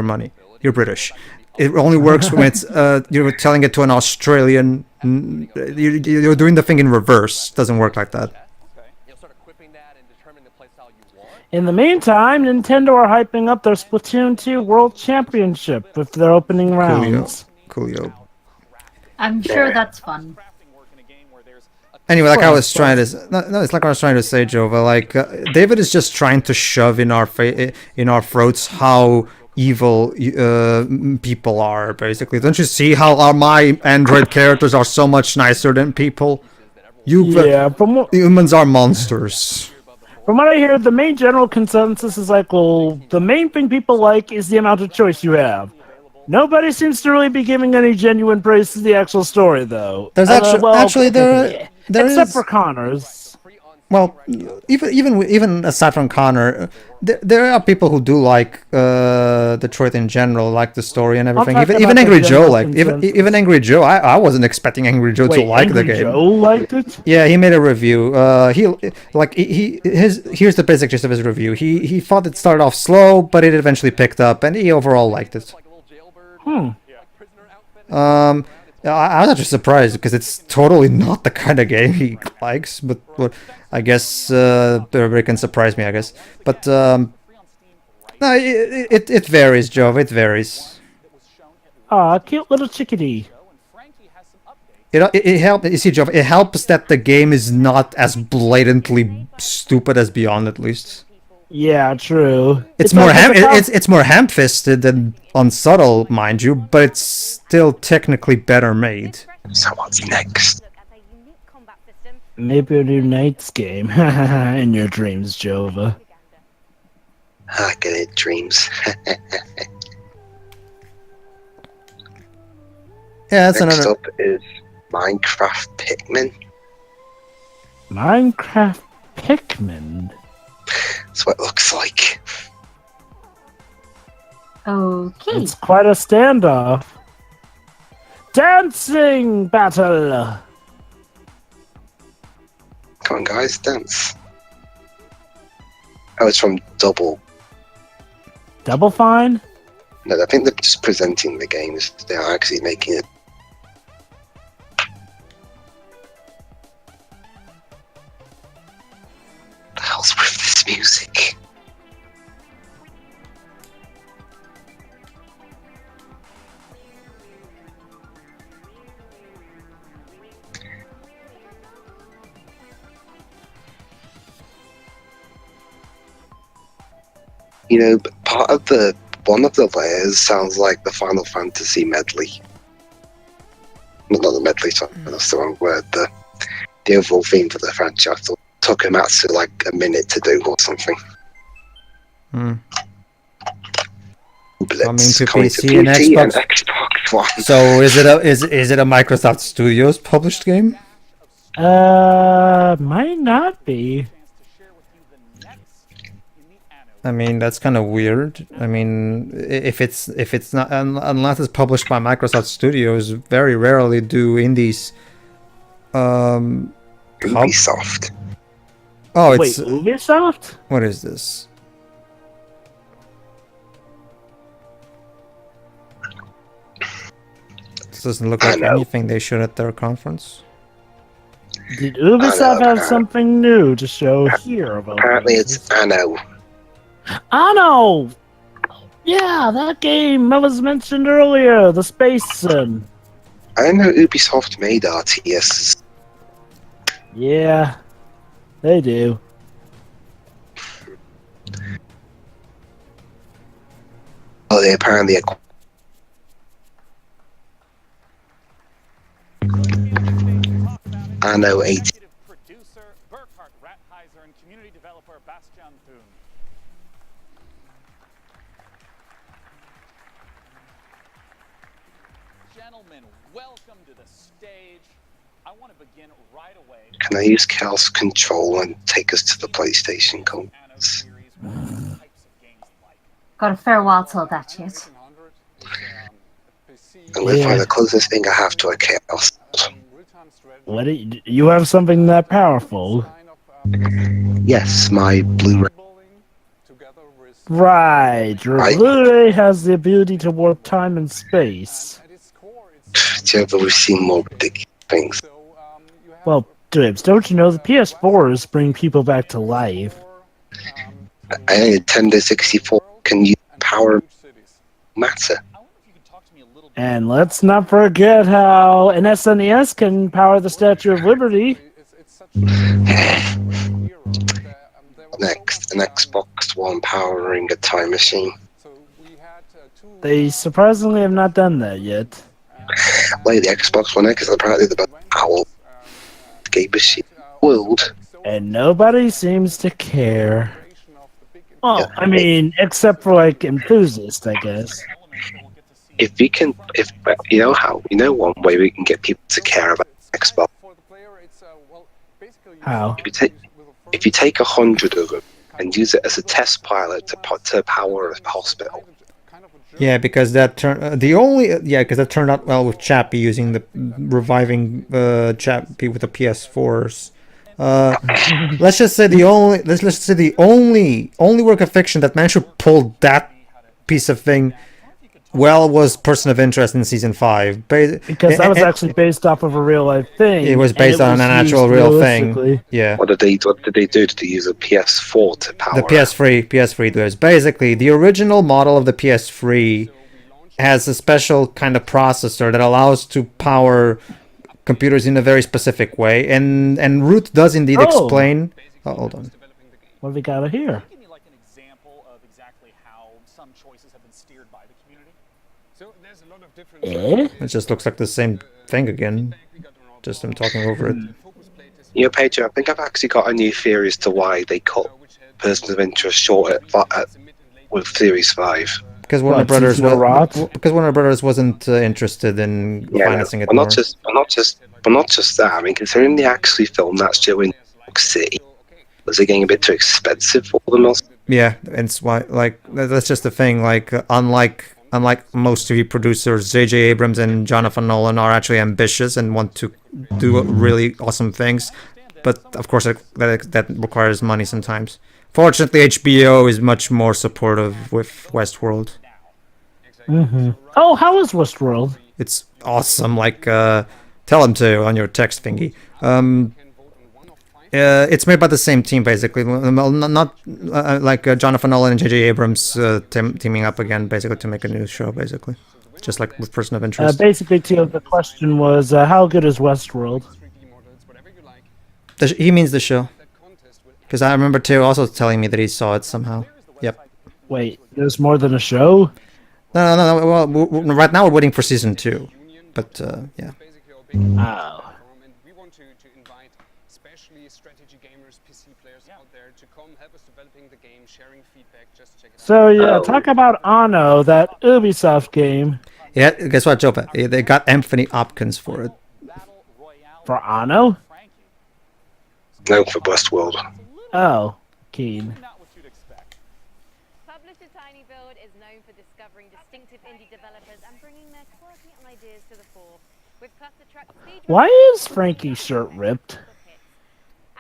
money? You're British. It only works when it's you're telling it to an Australian. You're doing the thing in reverse. Doesn't work like that. In the meantime, Nintendo are hyping up their Splatoon 2 World Championship with their opening rounds. Coolio. I'm sure that's fun. Anyway, like I was trying to it's like I was trying to say, Jova. Like David is just trying to shove in our throats how evil people are. Basically, don't you see how my Android characters are so much nicer than people? Humans are monsters. From what I hear, the main general consensus is like, well, the main thing people like is the amount of choice you have. Nobody seems to really be giving any genuine praise to the actual story, though. There's except for Connor's. Well, even aside from Connor, there are people who do like Detroit in general, like the story and everything. Even Angry Joe, even Angry Joe. I wasn't expecting Angry Joe to like the game. Joe liked it? Yeah, he made a review. Here's the basic gist of his review. He thought it started off slow, but it eventually picked up, and he overall liked it. I was actually surprised because it's totally not the kind of game he likes, but I guess everybody can surprise me, I guess. But no, it varies, Joe. It varies. Cute little chickadee. It helps. You see, Joe, it helps that the game is not as blatantly stupid as Beyond, at least. Yeah, true. It's more it's more ham-fisted than unsubtle, mind you, but it's still technically better made. So what's next? Maybe a new Knights game. In your dreams, Jova. I get it, dreams. Yeah, that's next another. up is Minecraft Pikmin. Minecraft Pikmin? That's what it looks like. Okay. It's quite a standoff. Dancing battle! Come on, guys, dance. Oh, it's from Double. Double Fine? No, I think they're just presenting the games. They are actually making it. What the hell's with this music? You know, part of one of the layers sounds like the Final Fantasy medley. Not the medley, sorry, that's the wrong word. The overall theme for the franchise took Matsu like a minute to do or something. Coming Blitz, to coming PC to and Beauty Xbox. and Xbox One. So is it a Microsoft Studios published game? Might not be. I mean, that's kind of weird. I mean, if it's not, unless it's published by Microsoft Studios, very rarely do indies. Ubisoft. Oh, Wait, it's Ubisoft? What is this? doesn't look like anything they showed at their conference. Did Ubisoft have something new to show here? Apparently it's Anno. Anno! Yeah, that game that was mentioned earlier, the space sim. I didn't know Ubisoft made RTS. Yeah, they do. Oh, they apparently Anno 80. Producer Burkhard Rathheiser and community developer Bastian Thun. Gentlemen, welcome to the stage. I want to begin right away. Can I use Chaos Control and take us to the PlayStation conference? Got a fair while till that yet. I'm going to find the closest thing I have to a Chaos. What you have something that powerful? Yes, my Blu-ray. Right, your Blu-ray has the ability to warp time and space. We've seen more ridiculous things. Well, Dibs, don't you know the PS4s bring people back to life? A Nintendo 64 can use power matter. And let's not forget how an SNES can power the Statue of Liberty. Next, an Xbox One powering a time machine. They surprisingly have not done that yet. Wait, the Xbox One X is apparently the best power game machine in the world. And nobody seems to care. Oh, I mean, except for like enthusiasts, I guess. If you know one way we can get people to care about Xbox. How? If you take 100 of them and use it as a test pilot to power a hospital. Yeah, because that because that turned out well with Chappie using the reviving Chappie with the PS4s. Let's just say the only work of fiction that managed to pull that piece of thing well was Person of Interest in Season 5. Because that was actually based off of a real life thing. It was based on an actual real thing. Yeah. What did they do? Did they use a PS4 to power? The PS3 does. Basically, the original model of the PS3 has a special kind of processor that allows to power computers in a very specific way, and Root does indeed explain. Oh, hold on. What have we got here? It just looks like the same thing again. Just I'm talking over it. You know, Pedro, I think I've actually got a new theory as to why they cut Person of Interest short with Series 5. Because Warner Brothers wasn't interested in financing it more. But not just that. I mean, considering they actually filmed that show in New York City, was it getting a bit too expensive for them? Yeah, it's why. Like that's just the thing. Like unlike most TV producers, J.J. Abrams and Jonathan Nolan are actually ambitious and want to do really awesome things. But of course, that requires money sometimes. Fortunately, HBO is much more supportive with Westworld. Mm-hmm. Oh, how is Westworld? It's awesome. Like, tell them to on your text thingy. It's made by the same team, basically. Not like Jonathan Nolan and J.J. Abrams teaming up again, basically, to make a new show, basically. Just like with Person of Interest. Basically, Teal, the question was, how good is Westworld? He means the show. Because I remember Theo also telling me that he saw it somehow. Yep. Wait, there's more than a show? No. Well, right now we're waiting for season 2. But, yeah. Oh. So yeah, talk about Anno, that Ubisoft game. Yeah, guess what, Joe? They got Anthony Hopkins for it. For Anno? No, for Westworld. Oh, keen. Publisher TinyBuild is known for discovering distinctive indie developers and bringing their quirky ideas to the fore. With Why is Frankie's shirt ripped?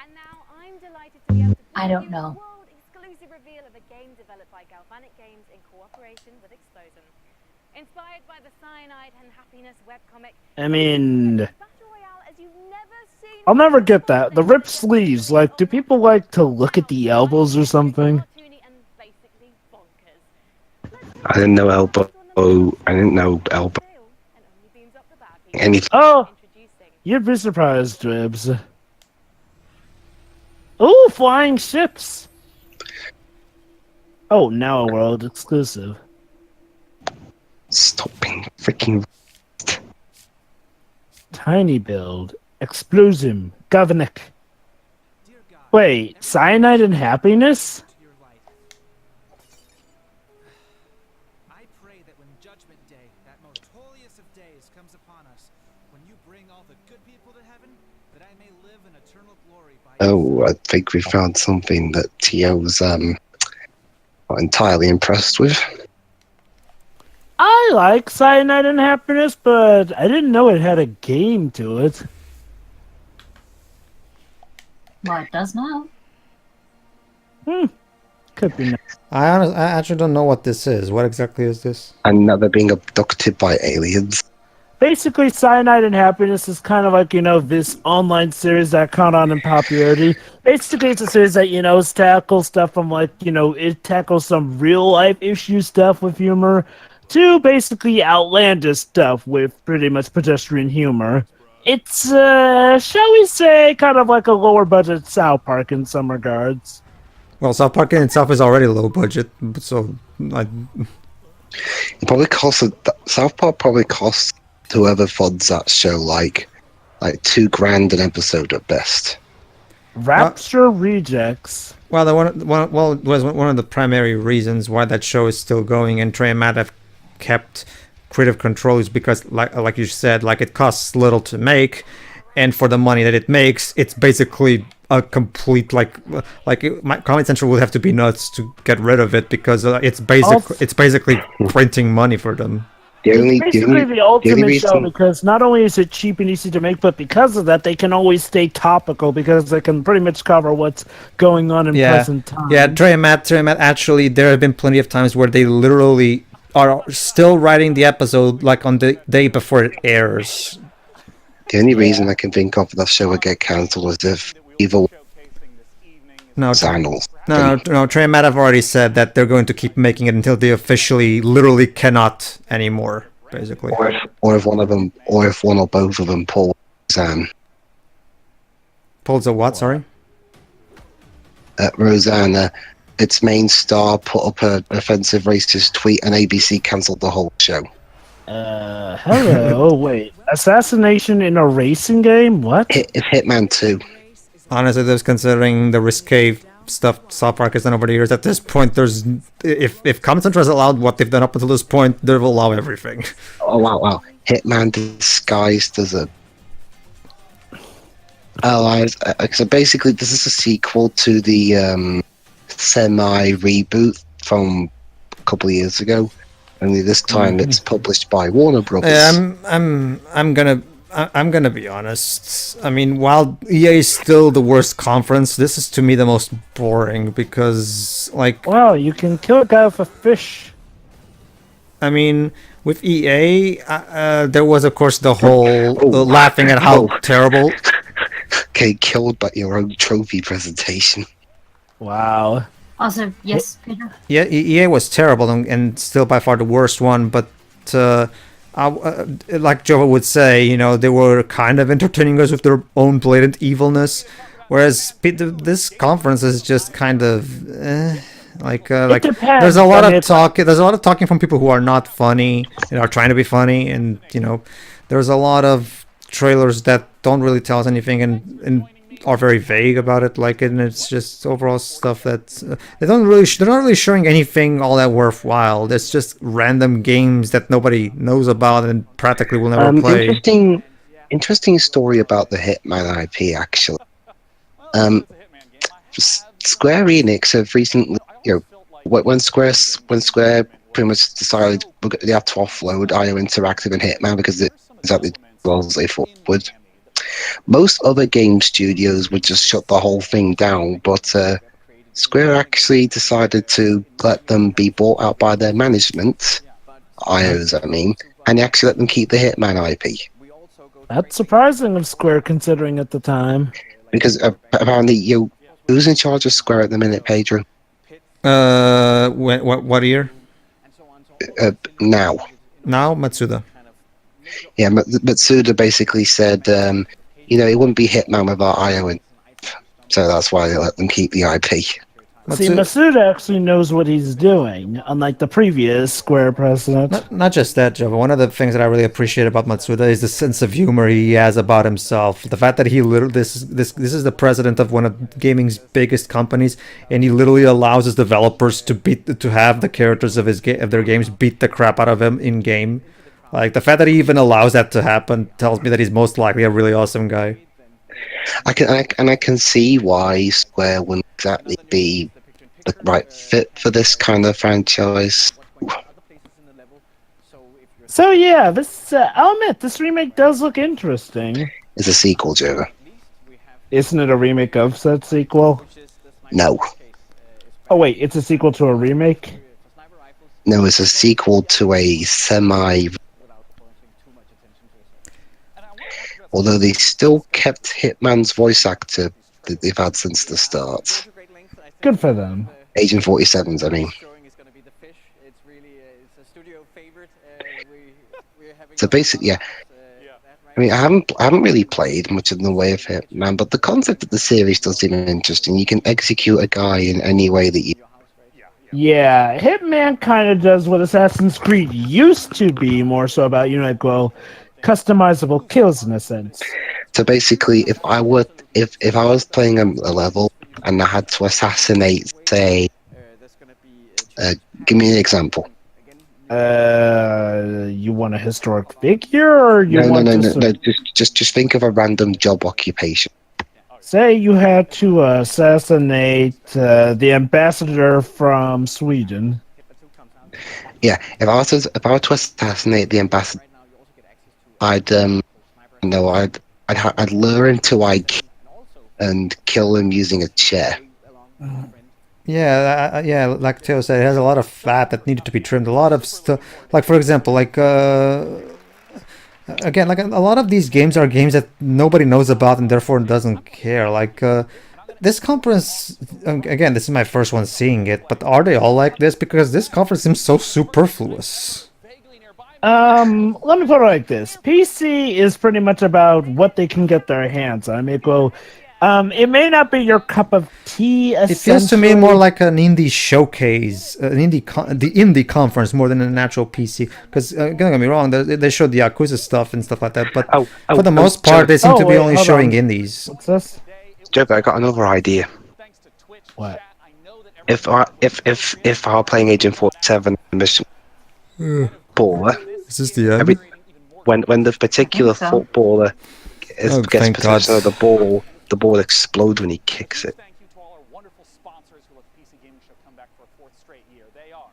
And now I'm delighted to be able to I don't know. exclusive reveal of a game developed by Galvanic Games in cooperation with Explosion. Inspired by the Cyanide and Happiness webcomic, I mean, Battle Royale as you've never seen. I'll never get that. The ripped sleeves, like, do people like to look at the elbows or something? I didn't know elbow. I didn't know elbow. Anything. Oh, you'd be surprised, Dribs. Ooh, flying ships. Oh, now a world exclusive. Stop being freaking. Tiny build. Explosion. Governick. Wait, cyanide and happiness? I pray that when Judgment Day, that most holiest of days, comes upon us, when you bring all the good people to heaven, that I may live in eternal glory by Oh, I think we found something that Tio's not entirely impressed with. I like cyanide and happiness, but I didn't know it had a game to it. Well, it does now. Could be nice. I actually don't know what this is. What exactly is this? And now they're being abducted by aliens. Basically, Cyanide and Happiness is kind of like, this online series that caught on in popularity. Basically, it's a series that, tackles stuff from, it tackles some real-life issue stuff with humor to basically outlandish stuff with pretty much pedestrian humor. It's, shall we say, kind of like a lower-budget South Park in some regards. Well, South Park in itself is already low budget, so... It probably costs... South Park probably costs whoever funds that show like $2,000 an episode at best. Rapture Rejects. Well, was one of the primary reasons why that show is still going and Trey and Matt have kept creative control is because, like you said, it costs little to make, and for the money that it makes, it's basically a complete Comedy Central would have to be nuts to get rid of it because it's basically printing money for them. It's basically the ultimate show because not only is it cheap and easy to make, but because of that, they can always stay topical because they can pretty much cover what's going on in present time. Yeah, Trey and Matt, actually, there have been plenty of times where they literally are still writing the episode on the day before it airs. The only reason I can think of that show would get cancelled is if evil channels. No, Trey and Matt have already said that they're going to keep making it until they officially literally cannot anymore, basically. Or if one or both of them pull Roseanne. Pulls a what, sorry? Roseanne, its main star, put up an offensive racist tweet and ABC cancelled the whole show. Hello, wait. Assassination in a racing game? What? It's Hitman 2. Honestly, just considering the risque stuff South Park has done over the years, at this point, there's if Comedy Central has allowed what they've done up until this point, they will allow everything. Oh wow! Hitman disguised as a so basically, this is a sequel to the semi reboot from a couple of years ago. Only this time, it's published by Warner Brothers. Yeah, I'm gonna be honest. I mean, while EA is still the worst conference, this is to me the most boring because, wow, you can kill a guy with a fish. I mean, with EA, there was of course the whole laughing at how terrible. Okay, killed by your own trophy presentation. Wow. Also, yes, Peter. Yeah, EA was terrible and still by far the worst one, but. Like Jova would say, they were kind of entertaining us with their own blatant evilness, whereas this conference is just kind of there's a lot of talking. There's a lot of talking from people who are not funny and are trying to be funny, and there's a lot of trailers that don't really tell us anything and are very vague about it. And it's just overall stuff that's they're not really showing anything all that worthwhile. There's just random games that nobody knows about and practically will never play. Interesting story about the Hitman IP actually. Square Enix have recently, when Square pretty much decided they have to offload IO Interactive and Hitman because it's exactly as they thought it would. Most other game studios would just shut the whole thing down, but Square actually decided to let them be bought out by their management IOs, I mean, and they actually let them keep the Hitman IP. That's surprising of Square considering at the time. Because apparently, who's in charge of Square at the minute, Pedro? What year? Now. Now, Matsuda. Yeah, Matsuda basically said, it wouldn't be Hitman without IO, and so that's why they let them keep the IP. See, Masuda actually knows what he's doing, unlike the previous Square president. Not just that, Joe. One of the things that I really appreciate about Matsuda is the sense of humor he has about himself. The fact that he literally this is the president of one of gaming's biggest companies, and he literally allows his developers to have the characters of their games beat the crap out of him in game. Like the fact that he even allows that to happen tells me that he's most likely a really awesome guy. I can see why Square wouldn't exactly be the right fit for this kind of franchise. So yeah, I'll admit this remake does look interesting. It's a sequel, Joe. Isn't it a remake of said sequel? No. Oh wait, it's a sequel to a remake? No, it's a sequel to a semi. Although they still kept Hitman's voice actor that they've had since the start. Good for them. Agent 47's, I mean. So basically, yeah. I mean, I haven't really played much in the way of Hitman, but the concept of the series does seem interesting. You can execute a guy in any way that you. Yeah, Hitman kind of does what Assassin's Creed used to be, more so about customizable kills in a sense. So basically, if I was playing a level and I had to assassinate, say, give me an example. You want a historic figure, or no. Just think of a random job occupation. Say you had to assassinate the ambassador from Sweden. Yeah, if I were to assassinate the ambassador, I'd lure him to IQ and kill him using a chair. Yeah, like Theo said, it has a lot of fat that needed to be trimmed. A lot of stuff, like for example, again, like a lot of these games are games that nobody knows about and therefore doesn't care. Like this conference, again, this is my first one seeing it, but are they all like this? Because this conference seems so superfluous. Let me put it like this: PC is pretty much about what they can get their hands on. I mean, it may not be your cup of tea. It feels to me more like an indie showcase, the indie conference more than an actual PC. Because don't get me wrong, they showed the Yakuza stuff and stuff like that, but for the most part, they seem to be only showing indies. What's this? Joe, I got another idea. What? If I were playing Agent 47 mission footballer, is this the end? When the particular footballer gets possession of the ball explodes when he kicks it. Thank you to all our wonderful sponsors who let the PC Gaming Show come back for a fourth straight year. They are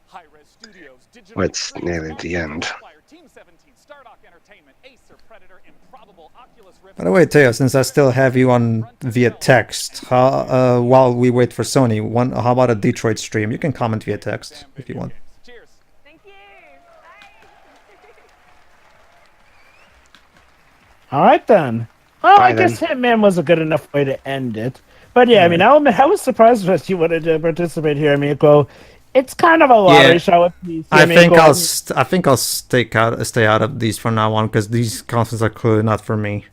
Hi-Res Studios, Digital Well, it's nearly the end. Team 17, Stardock Entertainment, Acer, Predator, Improbable, Oculus Rift. By the way, Theo, since I still have you on via text, while we wait for Sony, how about a Detroit stream? You can comment via text if you want. Cheers. Thank you. All right then. Well, Bye, I guess Hitman was a good enough way to end it. But yeah, I mean, I was surprised that you wanted to participate here, Amico. It's kind of a lottery show with PC. I think I'll stay out of these from now on because these conferences are clearly not for me.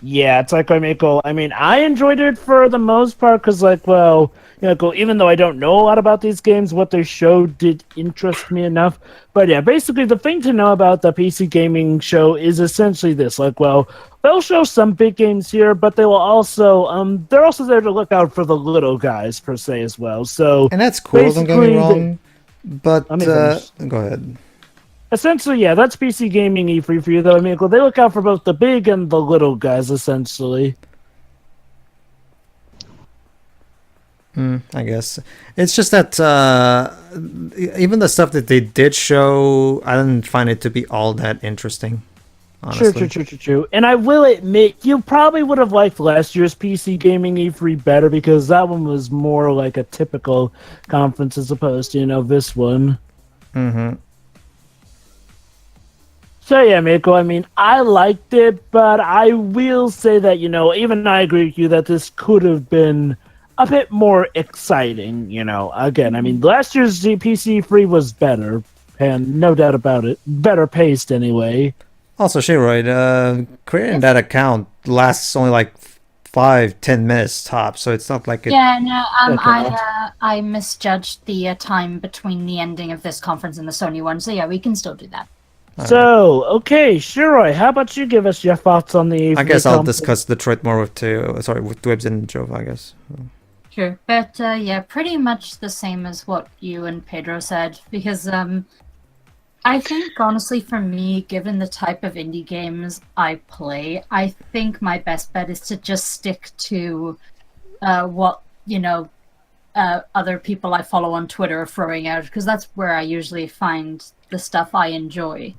Yeah, it's like Amico. I mean, I enjoyed it for the most part because, even though I don't know a lot about these games, what they showed did interest me enough. But yeah, basically, the thing to know about the PC Gaming Show is essentially this: they'll show some big games here, but they will also they're also there to look out for the little guys per se as well. So, and that's cool. Don't get me wrong, but go ahead. Essentially, yeah, that's PC Gaming E3 for you, though. I mean, they look out for both the big and the little guys, essentially. I guess. It's just that even the stuff that they did show, I didn't find it to be all that interesting, honestly. True. And I will admit, you probably would have liked last year's PC Gaming E3 better because that one was more like a typical conference as opposed to, this one. So yeah, Miko, I mean, I liked it, but I will say that, even I agree with you that this could have been a bit more exciting, Again, I mean, last year's PC free was better, and no doubt about it. Better paced, anyway. Also, Shiroid, creating that account lasts only like 5-10 minutes top, so it's not like it... Yeah, no, I misjudged the time between the ending of this conference and the Sony one, so yeah, we can still do that. So, okay, Shiroi, how about you give us your thoughts on the... I guess I'll discuss Detroit more with Dwibs and Jove, I guess. Sure, but yeah, pretty much the same as what you and Pedro said, because I think, honestly, for me, given the type of indie games I play, I think my best bet is to just stick to what, other people I follow on Twitter are throwing out, because that's where I usually find the stuff I enjoy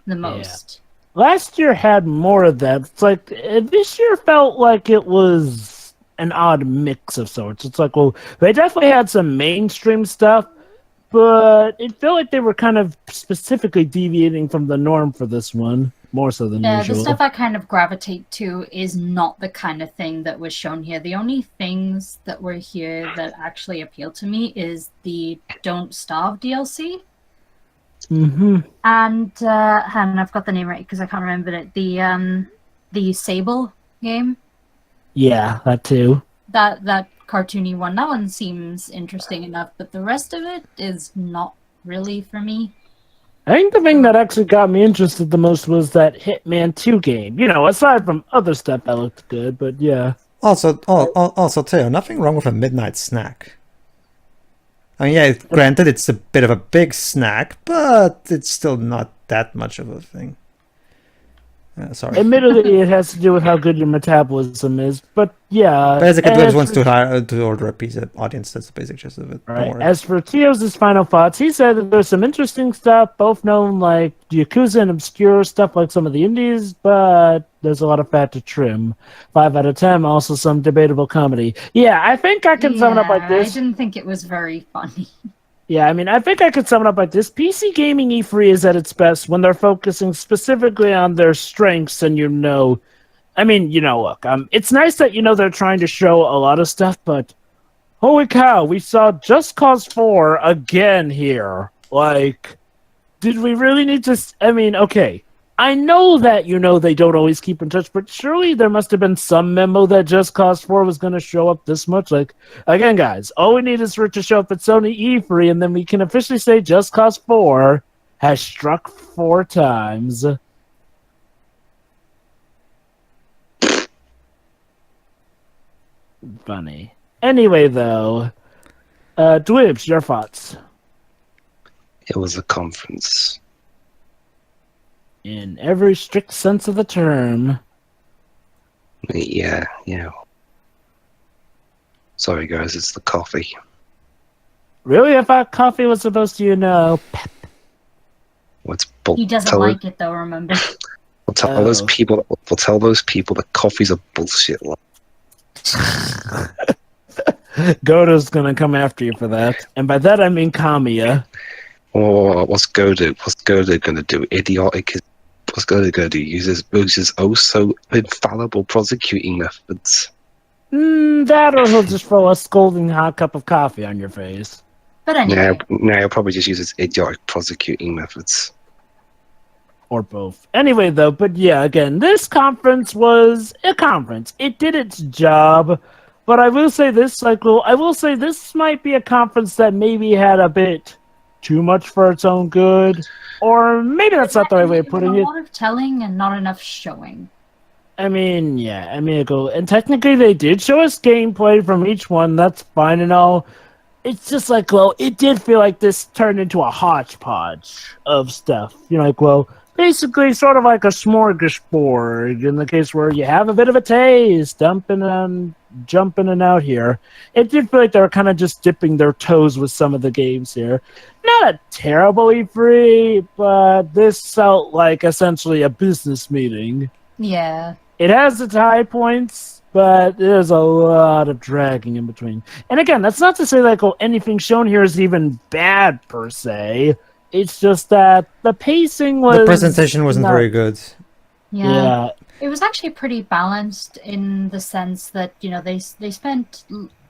the most. Yeah. Last year had more of that. It's like, this year felt like it was an odd mix of sorts. It's like, well, they definitely had some mainstream stuff, but it felt like they were kind of specifically deviating from the norm for this one, more so than usual. The stuff I kind of gravitate to is not the kind of thing that was shown here. The only things that were here that actually appeal to me is the Don't Starve DLC. Mm-hmm. And I've got the name right because I can't remember it. The Sable game. Yeah, that too. That cartoony one. That one seems interesting enough, but the rest of it is not really for me. I think the thing that actually got me interested the most was that Hitman 2 game. Aside from other stuff that looked good, but yeah. Also, Teo, nothing wrong with a midnight snack. I mean, yeah, granted, it's a bit of a big snack, but it's still not that much of a thing. Sorry. Admittedly, it has to do with how good your metabolism is, but yeah. Basically, Dwebs wants to order a pizza. Audience, that's the basic gist of it. Right. As for Teo's final thoughts, he said that there's some interesting stuff, both known like Yakuza and obscure stuff like some of the indies, but there's a lot of fat to trim. 5 out of 10, also some debatable comedy. Yeah, I think I can sum it up like this. I didn't think it was very funny. Yeah, I mean, I think I could sum it up like this. PC Gaming E3 is at its best when they're focusing specifically on their strengths and look, it's nice that, they're trying to show a lot of stuff, but holy cow, we saw Just Cause 4 again here. Like, did we really need to... okay, I know that, they don't always keep in touch, but surely there must have been some memo that Just Cause 4 was going to show up this much. Like, again, guys, all we need is for it to show up at Sony E3, and then we can officially say Just Cause 4 has struck 4 times. Funny. Anyway, though, Dwibs, your thoughts? It was a conference. In every strict sense of the term. Yeah. Sorry, guys, it's the coffee. Really? I thought coffee was supposed to, pep. He doesn't like it, though, remember? We'll tell those people that coffee's a bullshit lie. Godo's gonna come after you for that. And by that, I mean Kamiya. Oh, what's Godo gonna do? Idiotic. What's Godo gonna do? Uses oh so infallible prosecuting methods. That or he'll just throw a scalding hot cup of coffee on your face. But anyway. Now he'll probably just use his idiotic prosecuting methods. Or both. Anyway, though, but yeah, again, this conference was a conference. It did its job. But I will say this, this might be a conference that maybe had a bit too much for its own good. Or maybe that's not the right way of putting it. A lot of telling and not enough showing. And technically they did show us gameplay from each one, that's fine and all. It's just like, it did feel like this turned into a hodgepodge of stuff. Basically sort of like a smorgasbord in the case where you have a bit of a taste, jumping in and out here. It did feel like they were kind of just dipping their toes with some of the games here. Not a terrible E3, but this felt like essentially a business meeting. Yeah. It has its high points, but there's a lot of dragging in between. And again, that's not to say anything shown here is even bad per se. It's just that the pacing was... The presentation wasn't not- very good. Yeah. It was actually pretty balanced in the sense that, you know, they spent,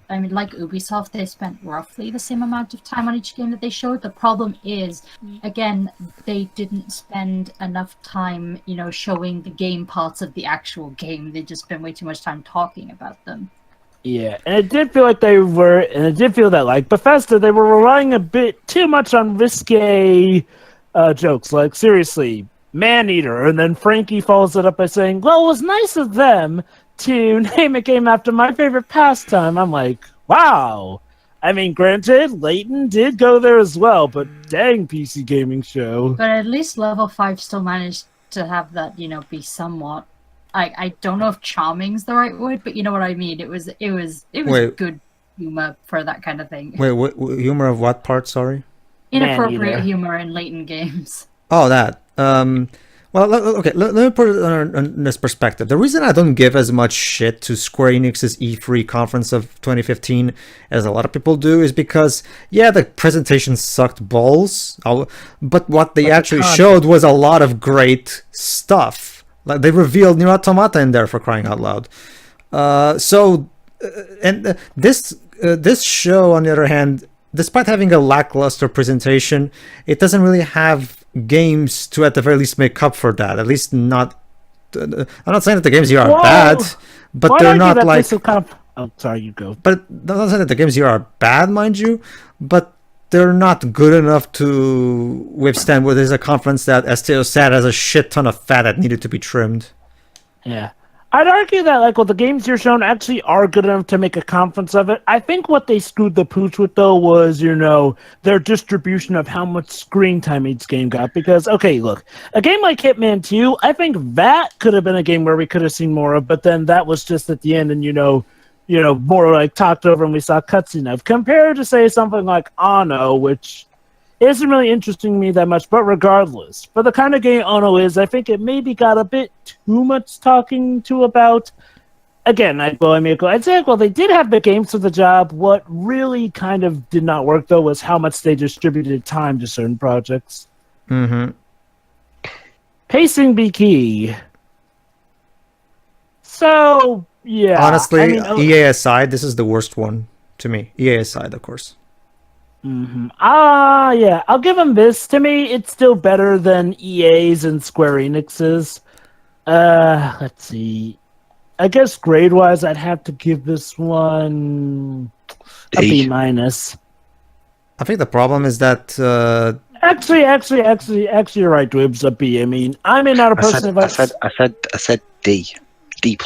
I mean, like Ubisoft, they spent roughly the same amount of time on each game that they showed. The problem is, again, they didn't spend enough time, you know, showing the game parts of the actual game. They just spent way too much time talking about them. Yeah, and it did feel like they were, and it did feel that, like, Bethesda, they were relying a bit too much on risque jokes. Like, seriously, man-eater, and then Frankie follows it up by saying, well, it was nice of them to name a game after my favorite pastime. I'm like, wow. I mean, granted, Leighton did go there as well, but dang, PC Gaming Show. But at least Level 5 still managed to have that, you know, be somewhat... I don't know if charming's the right word, but you know what I mean. It was Wait. good humor for that kind of thing. Wait, humor of what part? Sorry. Inappropriate humor in Leighton games. Oh, that. Well, okay. Let me put it on this perspective. The reason I don't give as much shit to Square Enix's E3 conference of 2015 as a lot of people do is because, yeah, the presentation sucked balls, but what they actually showed was a lot of great stuff. Like, they revealed Nier Automata in there, for crying out loud. This show, on the other hand, despite having a lackluster presentation, it doesn't really have games to at the very least make up for that. At least not. I'm not saying that the games here are bad, but they're not like. Oh, sorry, you go. But I'm not saying that the games here are bad, mind you, but they're not good enough to withstand what is a conference that, as Theo said, has a shit ton of fat that needed to be trimmed. Yeah. I'd argue that, like, well, the games you're shown actually are good enough to make a conference of it. I think what they screwed the pooch with, though, was, you know, their distribution of how much screen time each game got. Because, okay, look, a game like Hitman 2, I think that could have been a game where we could have seen more of, but then that was just at the end, and, you know, more like talked over and we saw cutscene of, compared to, say, something like Anno, which isn't really interesting to me that much, but regardless, for the kind of game Anno is, I think it maybe got a bit too much talking to about. Again, I'd say, well, they did have the games for the job. What really kind of did not work, though, was how much they distributed time to certain projects. Mm-hmm. Pacing be key. So... yeah. Honestly, I mean, EA aside, this is the worst one to me. EA aside, of course. Mm-hmm. Yeah. I'll give them this. To me, it's still better than EA's and Square Enix's. Let's see. I guess grade-wise, I'd have to give this one a B-. I think the problem is that... Actually, you're right, Dwibs. A B. I mean, I'm not a person. I said D. D+.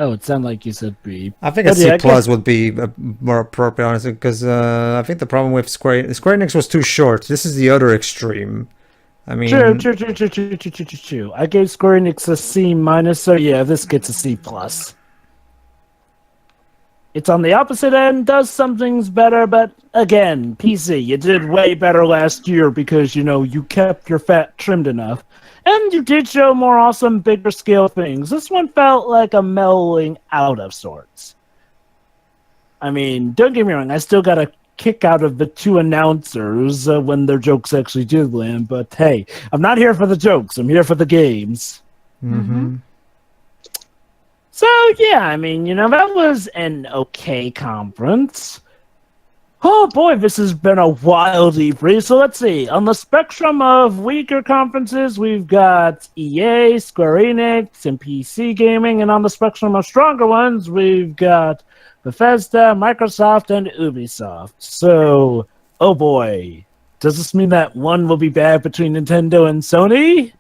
Oh, it sounded like you said B. I think a C plus would be more appropriate, honestly, because I think the problem with Square Enix was too short. This is the other extreme. I mean, true. I gave Square Enix a C-, so yeah, this gets a C+. It's on the opposite end, does some things better, but again, PC, you did way better last year because, you know, you kept your fat trimmed enough. And you did show more awesome, bigger scale things. This one felt like a mellowing out of sorts. I mean, don't get me wrong, I still got a kick out of the two announcers when their jokes actually did land, but hey, I'm not here for the jokes, I'm here for the games. Mm-hmm. So, yeah, I mean, you know, that was an okay conference. Oh boy, this has been a wild E3. So let's see. On the spectrum of weaker conferences, we've got EA, Square Enix, and PC Gaming. And on the spectrum of stronger ones, we've got Bethesda, Microsoft, and Ubisoft. So, oh boy. Does this mean that one will be bad between Nintendo and Sony?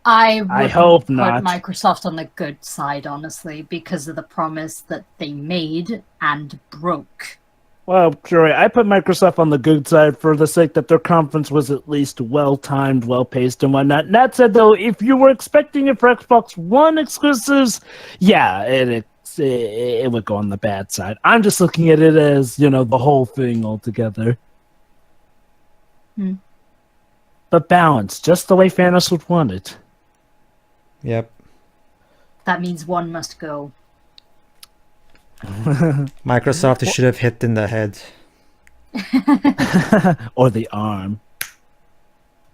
I hope put not. Microsoft on the good side, honestly, because of the promise that they made and broke. Well, sure, I put Microsoft on the good side for the sake that their conference was at least well-timed, well-paced, and whatnot. And that said, though, if you were expecting it for Xbox One exclusives, yeah, it would go on the bad side. I'm just looking at it as, you know, the whole thing altogether. But balanced, just the way fans would want it. Yep. That means one must go. Microsoft should have hit in the head. Or the arm.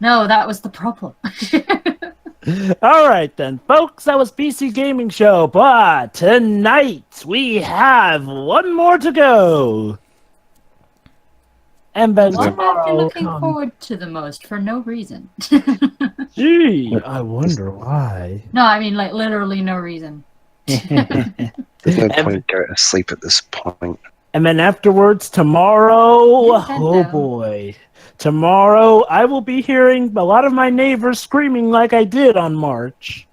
No, that was the problem. All right then, folks, that was PC Gaming Show, but tonight we have one more to go. And then What I've been tomorrow looking forward to the most for no reason. Gee, I wonder why. No, I mean like literally no reason. There's no point going to sleep at this point. And then afterwards, tomorrow, oh boy. Tomorrow, I will be hearing a lot of my neighbors screaming like I did on March.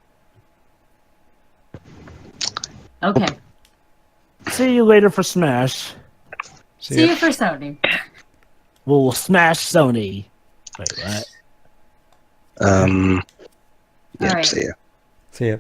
Okay. See you later for Smash. See you for Sony. We'll smash Sony. Wait, what? Yeah, All right. see ya. See ya.